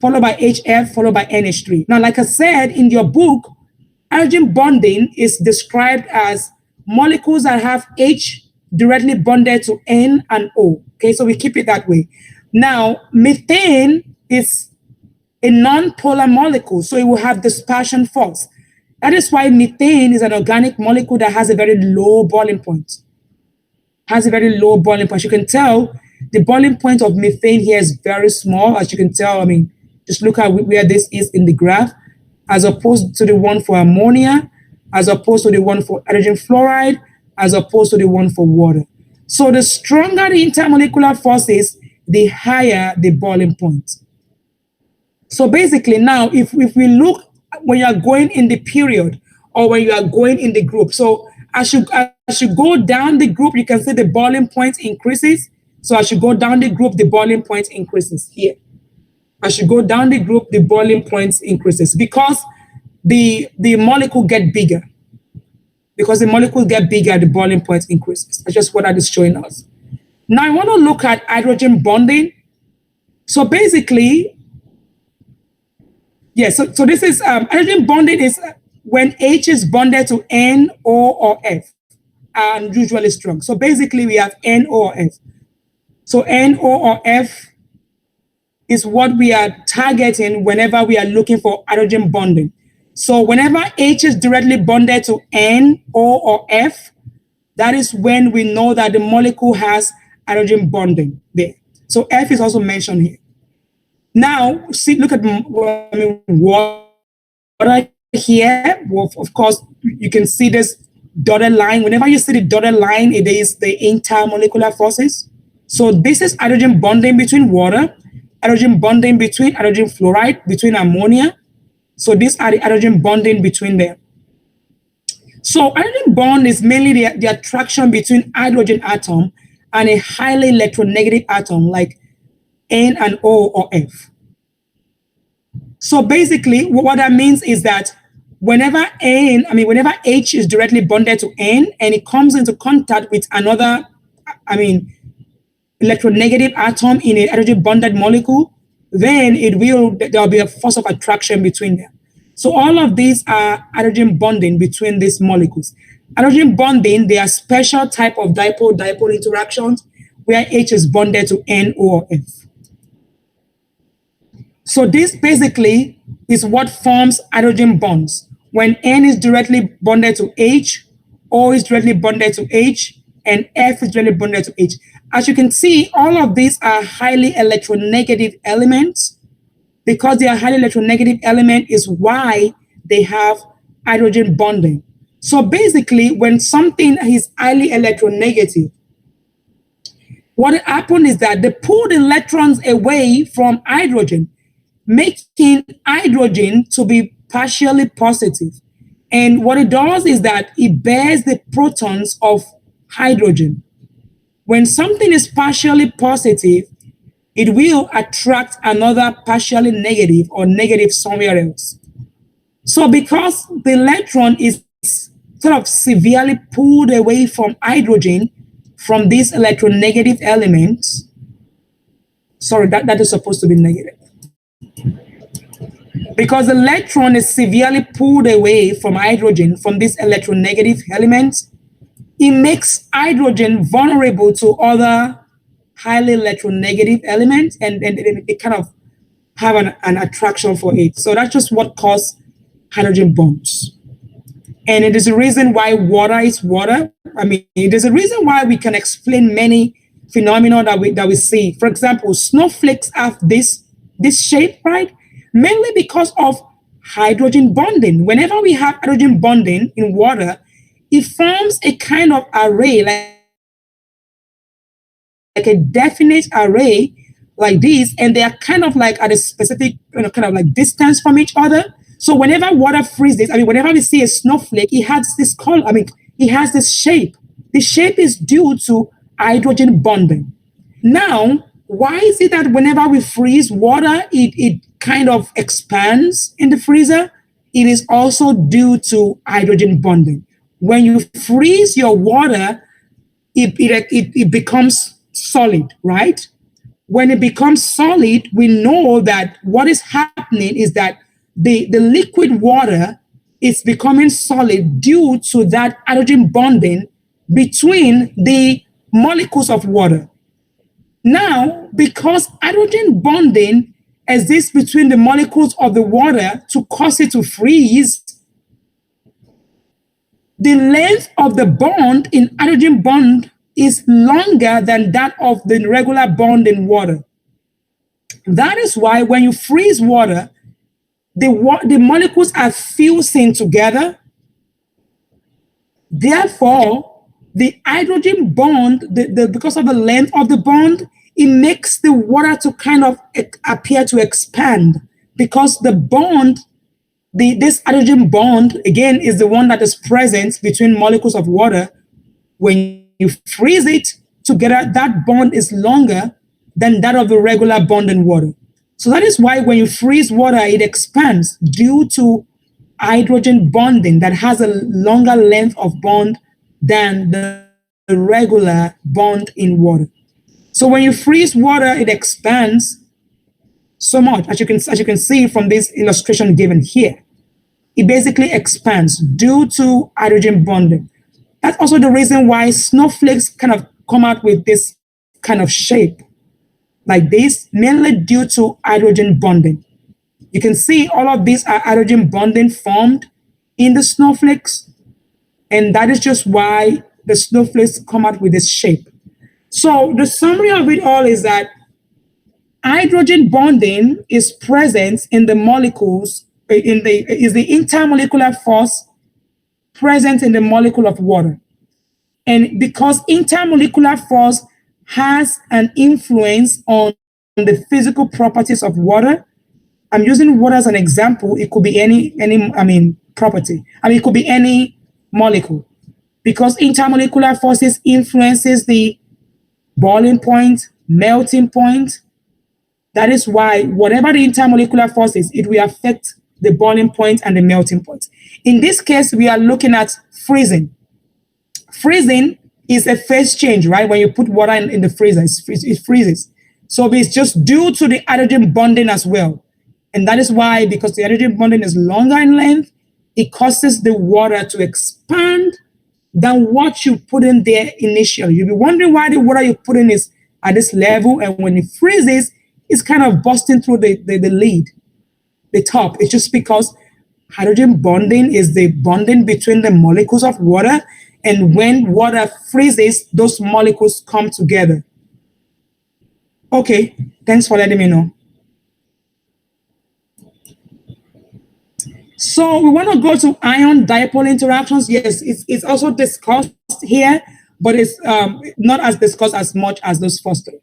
followed by HF, followed by NH3. Now, like I said in your book, hydrogen bonding is described as molecules that have H directly bonded to N and O. Okay, so we keep it that way. Now, methane is a non-polar molecule, so it will have dispersion force. That is why methane is an organic molecule that has a very low boiling point. Has a very low boiling point. You can tell the boiling point of methane here is very small, as you can tell. I mean, just look at where this is in the graph, as opposed to the one for ammonia, as opposed to the one for hydrogen fluoride, as opposed to the one for water. So the stronger the intermolecular force is, the higher the boiling point. So basically now, if we look when you are going in the period or when you are going in the group, so as you go down the group, you can see the boiling point increases. So as you go down the group, the boiling point increases here. As you go down the group, the boiling point increases because the molecule get bigger. Because the molecules get bigger, the boiling point increases. That's just what that is showing us. Now I want to look at hydrogen bonding. So basically, so this is hydrogen bonding is when H is bonded to N, O, or F, and usually strong. So basically we have N, O, or F. So N, O, or F is what we are targeting whenever we are looking for hydrogen bonding. So whenever H is directly bonded to N, O, or F, that is when we know that the molecule has hydrogen bonding there. So F is also mentioned here. Now, see, look at water here. Well, of course, you can see this dotted line. Whenever you see the dotted line, it is the intermolecular forces. So this is hydrogen bonding between water, hydrogen bonding between hydrogen fluoride, between ammonia. So these are the hydrogen bonding between them. So hydrogen bond is mainly the attraction between hydrogen atom and a highly electronegative atom like N and O or F. So basically what that means is that whenever H is directly bonded to N and it comes into contact with another, electronegative atom in a hydrogen bonded molecule, then there'll be a force of attraction between them. So all of these are hydrogen bonding between these molecules. Hydrogen bonding, they are special type of dipole-dipole interactions where H is bonded to N, O, or F. So this basically is what forms hydrogen bonds. When N is directly bonded to H, O is directly bonded to H, and F is directly bonded to H. As you can see, all of these are highly electronegative elements. Because they are highly electronegative element is why they have hydrogen bonding. So basically, when something is highly electronegative, what happened is that they pulled electrons away from hydrogen, making hydrogen to be partially positive. And what it does is that it bears the protons of hydrogen. When something is partially positive, it will attract another partially negative or negative somewhere else. So because the electron is sort of severely pulled away from hydrogen from these electronegative elements, sorry, that is supposed to be negative. Because the electron is severely pulled away from hydrogen from these electronegative elements, it makes hydrogen vulnerable to other highly electronegative elements, and it kind of have an attraction for it. So that's just what causes hydrogen bonds. And it is the reason why water is water. It is a reason why we can explain many phenomena that we see. For example, snowflakes have this shape, right? Mainly because of hydrogen bonding. Whenever we have hydrogen bonding in water, it forms a kind of array, like a definite array like this, and they are kind of like at a specific kind of like distance from each other. So whenever water freezes, whenever we see a snowflake, it has this color, it has this shape. The shape is due to hydrogen bonding. Now, why is it that whenever we freeze water, it kind of expands in the freezer? It is also due to hydrogen bonding. When you freeze your water, it becomes solid, right? When it becomes solid, we know that what is happening is that the liquid water is becoming solid due to that hydrogen bonding between the molecules of water. Now, because hydrogen bonding exists between the molecules of the water to cause it to freeze, the length of the bond in hydrogen bond is longer than that of the regular bond in water. That is why when you freeze water, the molecules are fusing together. Therefore, the hydrogen bond, because of the length of the bond, it makes the water to kind of appear to expand, because the bond, this hydrogen bond, again, is the one that is present between molecules of water. When you freeze it together, that bond is longer than that of the regular bond in water. So that is why when you freeze water, it expands due to hydrogen bonding that has a longer length of bond than the regular bond in water. So when you freeze water, it expands so much, as you can see from this illustration given here. It basically expands due to hydrogen bonding. That's also the reason why snowflakes kind of come out with this kind of shape like this, mainly due to hydrogen bonding. You can see all of these are hydrogen bonding formed in the snowflakes, and that is just why the snowflakes come out with this shape. So the summary of it all is that hydrogen bonding is present in the molecules, is the intermolecular force present in the molecule of water. And because intermolecular force has an influence on the physical properties of water, I'm using water as an example. It could be any property. It could be any molecule. Because intermolecular forces influences the boiling point, melting point. That is why whatever the intermolecular force is, it will affect the boiling point and the melting point. In this case, we are looking at freezing. Freezing is a phase change, right? When you put water in the freezer, it freezes. So it's just due to the hydrogen bonding as well. And that is why, because the hydrogen bonding is longer in length, it causes the water to expand than what you put in there initially. You'll be wondering why the water you put in is at this level, and when it freezes, it's kind of busting through the lid, the top. It's just because hydrogen bonding is the bonding between the molecules of water, and when water freezes, those molecules come together. Okay, thanks for letting me know. So we want to go to ion dipole interactions. Yes, it's also discussed here, but it's not as discussed as much as those first three.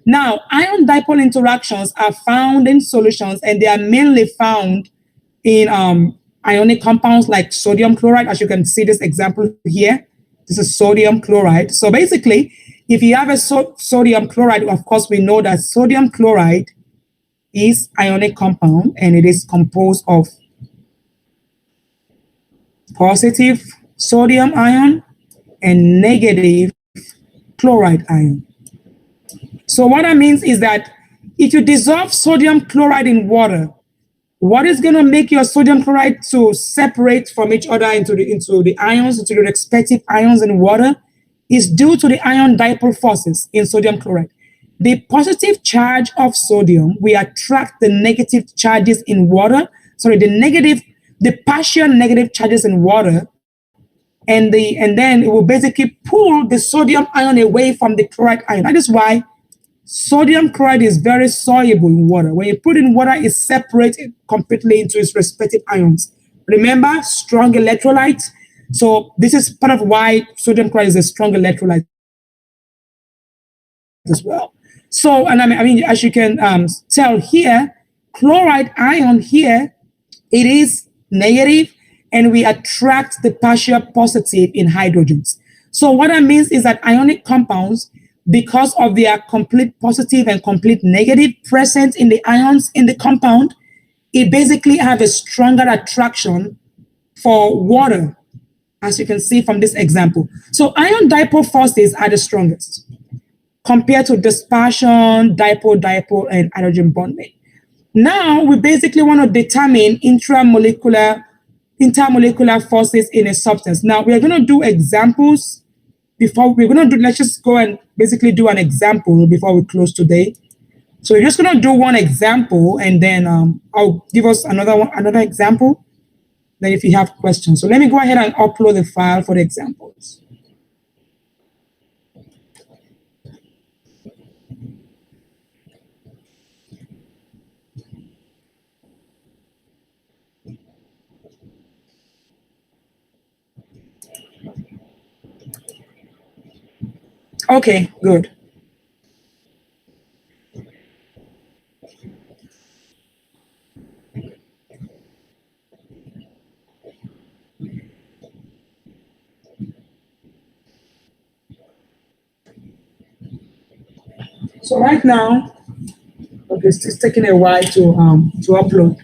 Now, ion dipole interactions are found in solutions, and they are mainly found in ionic compounds like sodium chloride. As you can see this example here, this is sodium chloride. So basically, if you have a sodium chloride, of course, we know that sodium chloride is ionic compound, and it is composed of positive sodium ion and negative chloride ion. So what that means is that if you dissolve sodium chloride in water, what is going to make your sodium chloride to separate from each other into the ions, into the respective ions in water, is due to the ion dipole forces in sodium chloride. The positive charge of sodium will attract the negative charges in water, the partial negative charges in water, and then it will basically pull the sodium ion away from the chloride ion. That is why sodium chloride is very soluble in water. When you put in water, it separates it completely into its respective ions. Remember, strong electrolyte. So this is part of why sodium chloride is a strong electrolyte as well. So, and as you can tell here, chloride ion here, it is negative, and we attract the partial positive in hydrogens. So what that means is that ionic compounds, because of their complete positive and complete negative present in the ions in the compound, it basically have a stronger attraction for water, as you can see from this example. So ion dipole forces are the strongest compared to dispersion, dipole, and hydrogen bonding. Now we basically want to determine intermolecular forces in a substance. Now we are going to do examples before let's just go and basically do an example before we close today. So we're just going to do one example, and then I'll give us another example. Then if you have questions. So let me go ahead and upload the file for the examples. Okay, good. So right now, okay, it's taking a while to upload.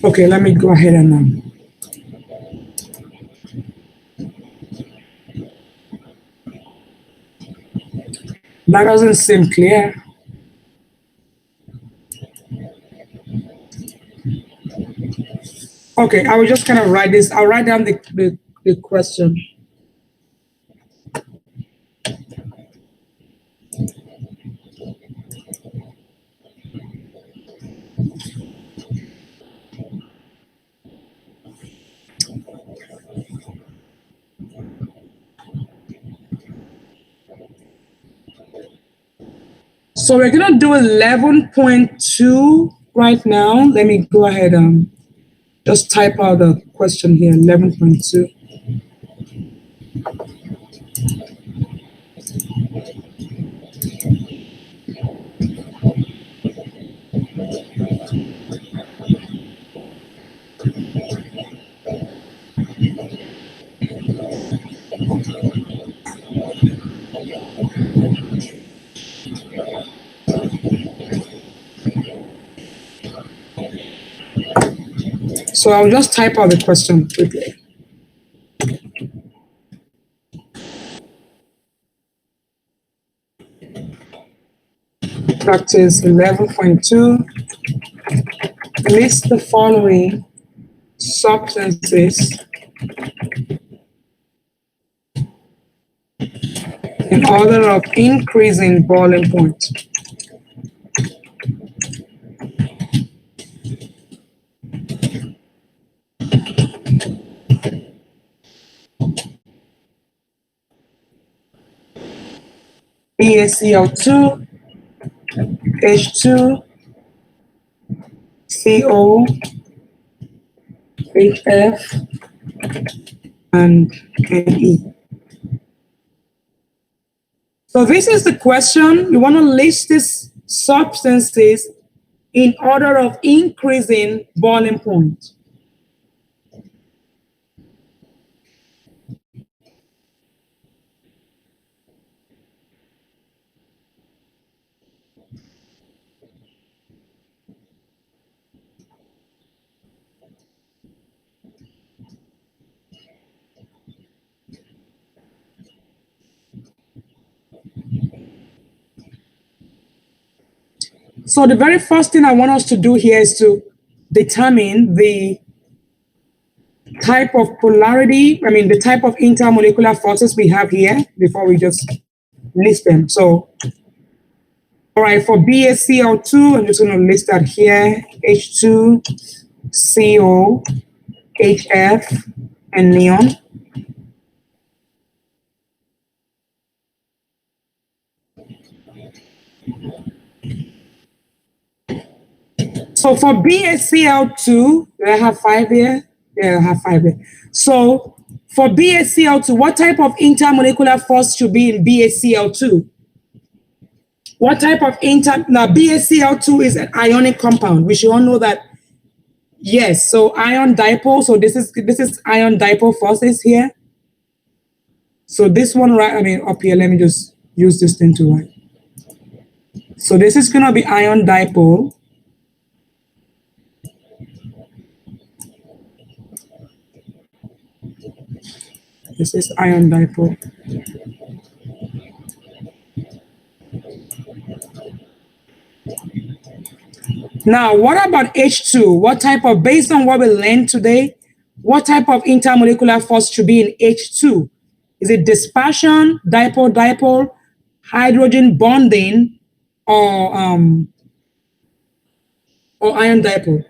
Okay, let me go ahead and that doesn't seem clear. Okay, I will just kind of write this. I'll write down the question. So we're gonna do 11.2 right now. Let me go ahead and just type out the question here, 11.2. So I'll just type out the question quickly. Practice 11.2. List the following substances in order of increasing boiling point. BaCl2, H2, CO, HF, and Ne. So this is the question. You want to list these substances in order of increasing boiling point. So the very first thing I want us to do here is to determine the type of polarity, the type of intermolecular forces we have here before we just list them. So, all right, for BaCl2, I'm just going to list that here, H2, CO, HF, and neon. So for BaCl2, do I have 5 here? Yeah, I have 5 here. So for BaCl2, what type of intermolecular force should be in BaCl2? What type of now BaCl2 is an ionic compound. We should all know that. Yes, so ion dipole. So this is ion dipole forces here. So this one, right? Up here, let me just use this thing to write. So this is gonna be ion dipole. This is ion dipole. Now, what about H2? What type of, based on what we learned today, what type of intermolecular force should be in H2? Is it dispersion, dipole, hydrogen bonding, or ion dipole?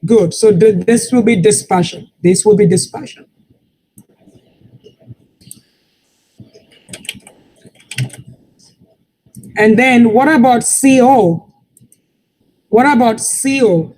Good. So this will be dispersion. This will be dispersion. And then what about CO? What about CO?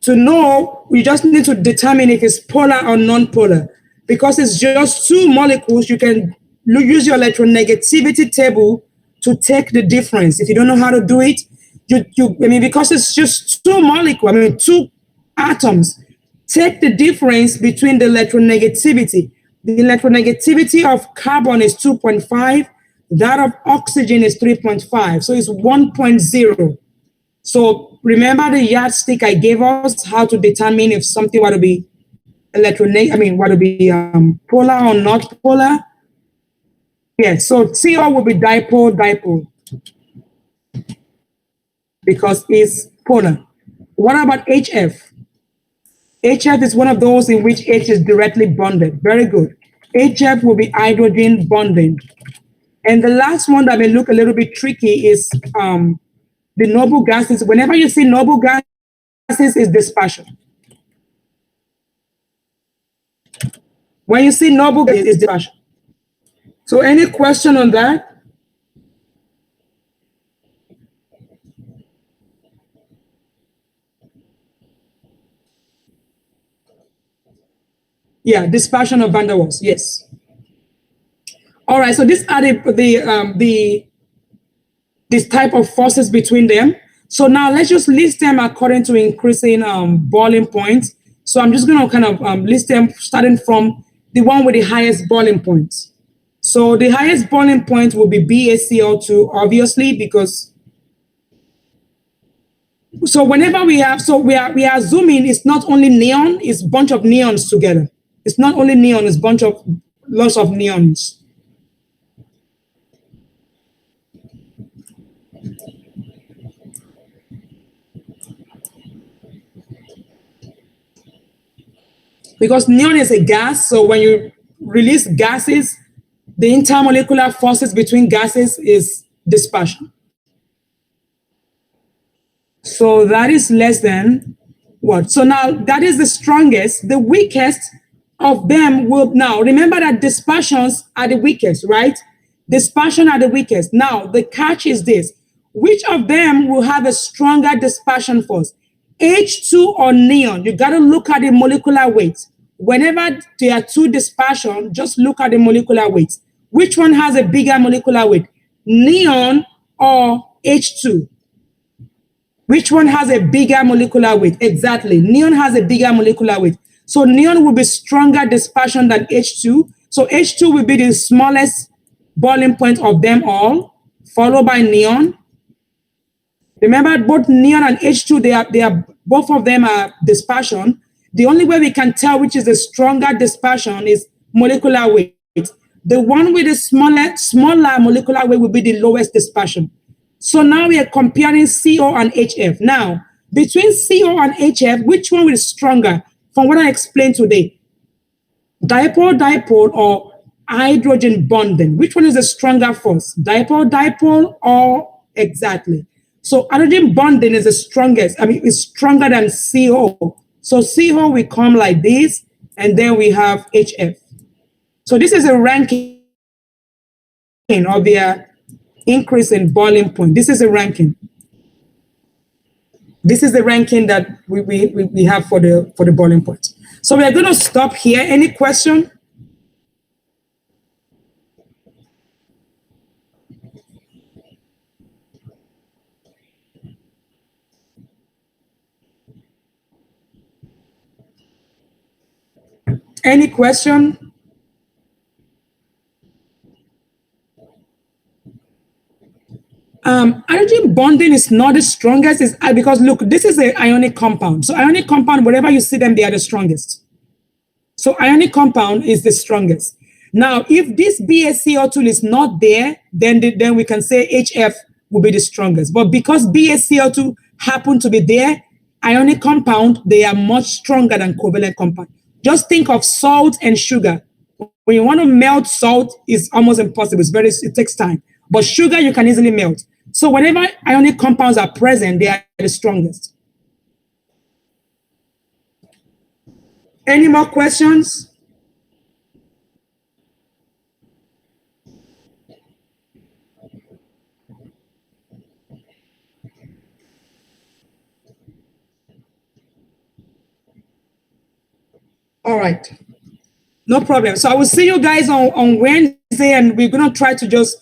To know, we just need to determine if it's polar or non-polar. Because it's just two molecules, you can use your electronegativity table to take the difference. If you don't know how to do it, because it's just two molecules, two atoms, take the difference between the electronegativity. The electronegativity of carbon is 2.5, that of oxygen is 3.5, so it's 1.0. So remember the yardstick I gave us, how to determine if something were to be polar or not polar? Yes, so CO will be dipole, because it's polar. What about HF? HF is one of those in which H is directly bonded. Very good. HF will be hydrogen bonding. And the last one that may look a little bit tricky is the noble gases. Whenever you see noble gases, is dispersion. When you see noble gases, it's dispersion. So any question on that? Yeah, dispersion of van der Waals. Yes. All right. So these are this type of forces between them. So now let's just list them according to increasing boiling points. So I'm just going to kind of list them starting from the one with the highest boiling point. So the highest boiling point will be BaCl2, obviously, because so whenever we are assuming it's not only neon, it's a bunch of neons together. It's not only neon, it's bunch of lots of neons. Because neon is a gas, so when you release gases, the intermolecular forces between gases is dispersion. So that is less than what? So now that is the strongest. The weakest of them will, now remember that dispersions are the weakest, right? Dispersion are the weakest. Now the catch is this: which of them will have a stronger dispersion force? H2 or neon? You got to look at the molecular weight. Whenever there are two dispersion, just look at the molecular weight. Which one has a bigger molecular weight? Neon or H2? Which one has a bigger molecular weight? Exactly. Neon has a bigger molecular weight. So neon will be stronger dispersion than H2. So H2 will be the smallest boiling point of them all, followed by neon. Remember, both neon and H2, they are both of them are dispersion. The only way we can tell which is the stronger dispersion is molecular weight. The one with the smaller molecular weight will be the lowest dispersion. So now we are comparing CO and HF. Now, between CO and HF, which one is stronger? From what I explained today, dipole or hydrogen bonding, which one is a stronger force? Dipole or exactly? So hydrogen bonding is the strongest. It's stronger than CO. So CO will come like this, and then we have HF. So this is a ranking of their increase in boiling point. This is a ranking. This is the ranking that we have for the boiling point. So we are going to stop here. Any question? Any question? Hydrogen bonding is not the strongest, is because look, this is an ionic compound. So ionic compound, wherever you see them, they are the strongest. So ionic compound is the strongest. Now, if this BaCl2 is not there, then we can say HF will be the strongest. But because BaCl2 happen to be there, ionic compound, they are much stronger than covalent compound. Just think of salt and sugar. When you want to melt salt, it's almost impossible. It takes time. But sugar, you can easily melt. So whenever ionic compounds are present, they are the strongest. Any more questions? All right. No problem. So I will see you guys on Wednesday, and we're going to try to just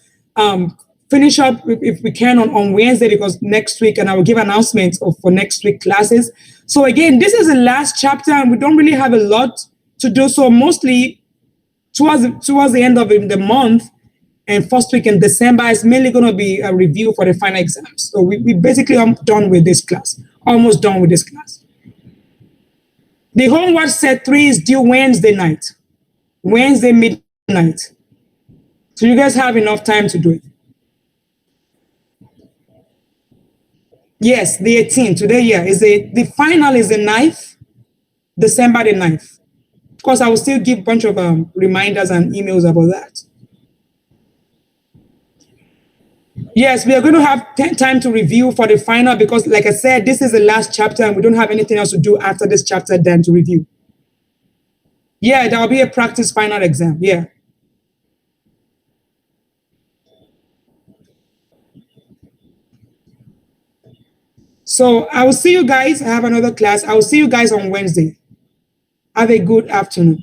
finish up if we can on Wednesday, because next week, and I will give announcements for next week classes. So again, this is the last chapter, and we don't really have a lot to do. So mostly towards the end of the month and first week in December is mainly going to be a review for the final exams. So we basically are done with this class, almost done with this class. The homework set 3 is due Wednesday night, Wednesday midnight. So you guys have enough time to do it. Yes, the 18th. Today, yeah, the final is the 9th, December the 9th. Of course, I will still give a bunch of reminders and emails about that. Yes, we are going to have time to review for the final because, like I said, this is the last chapter and we don't have anything else to do after this chapter than to review. Yeah, there will be a practice final exam. Yeah. So I will see you guys. I have another class. I will see you guys on Wednesday. Have a good afternoon.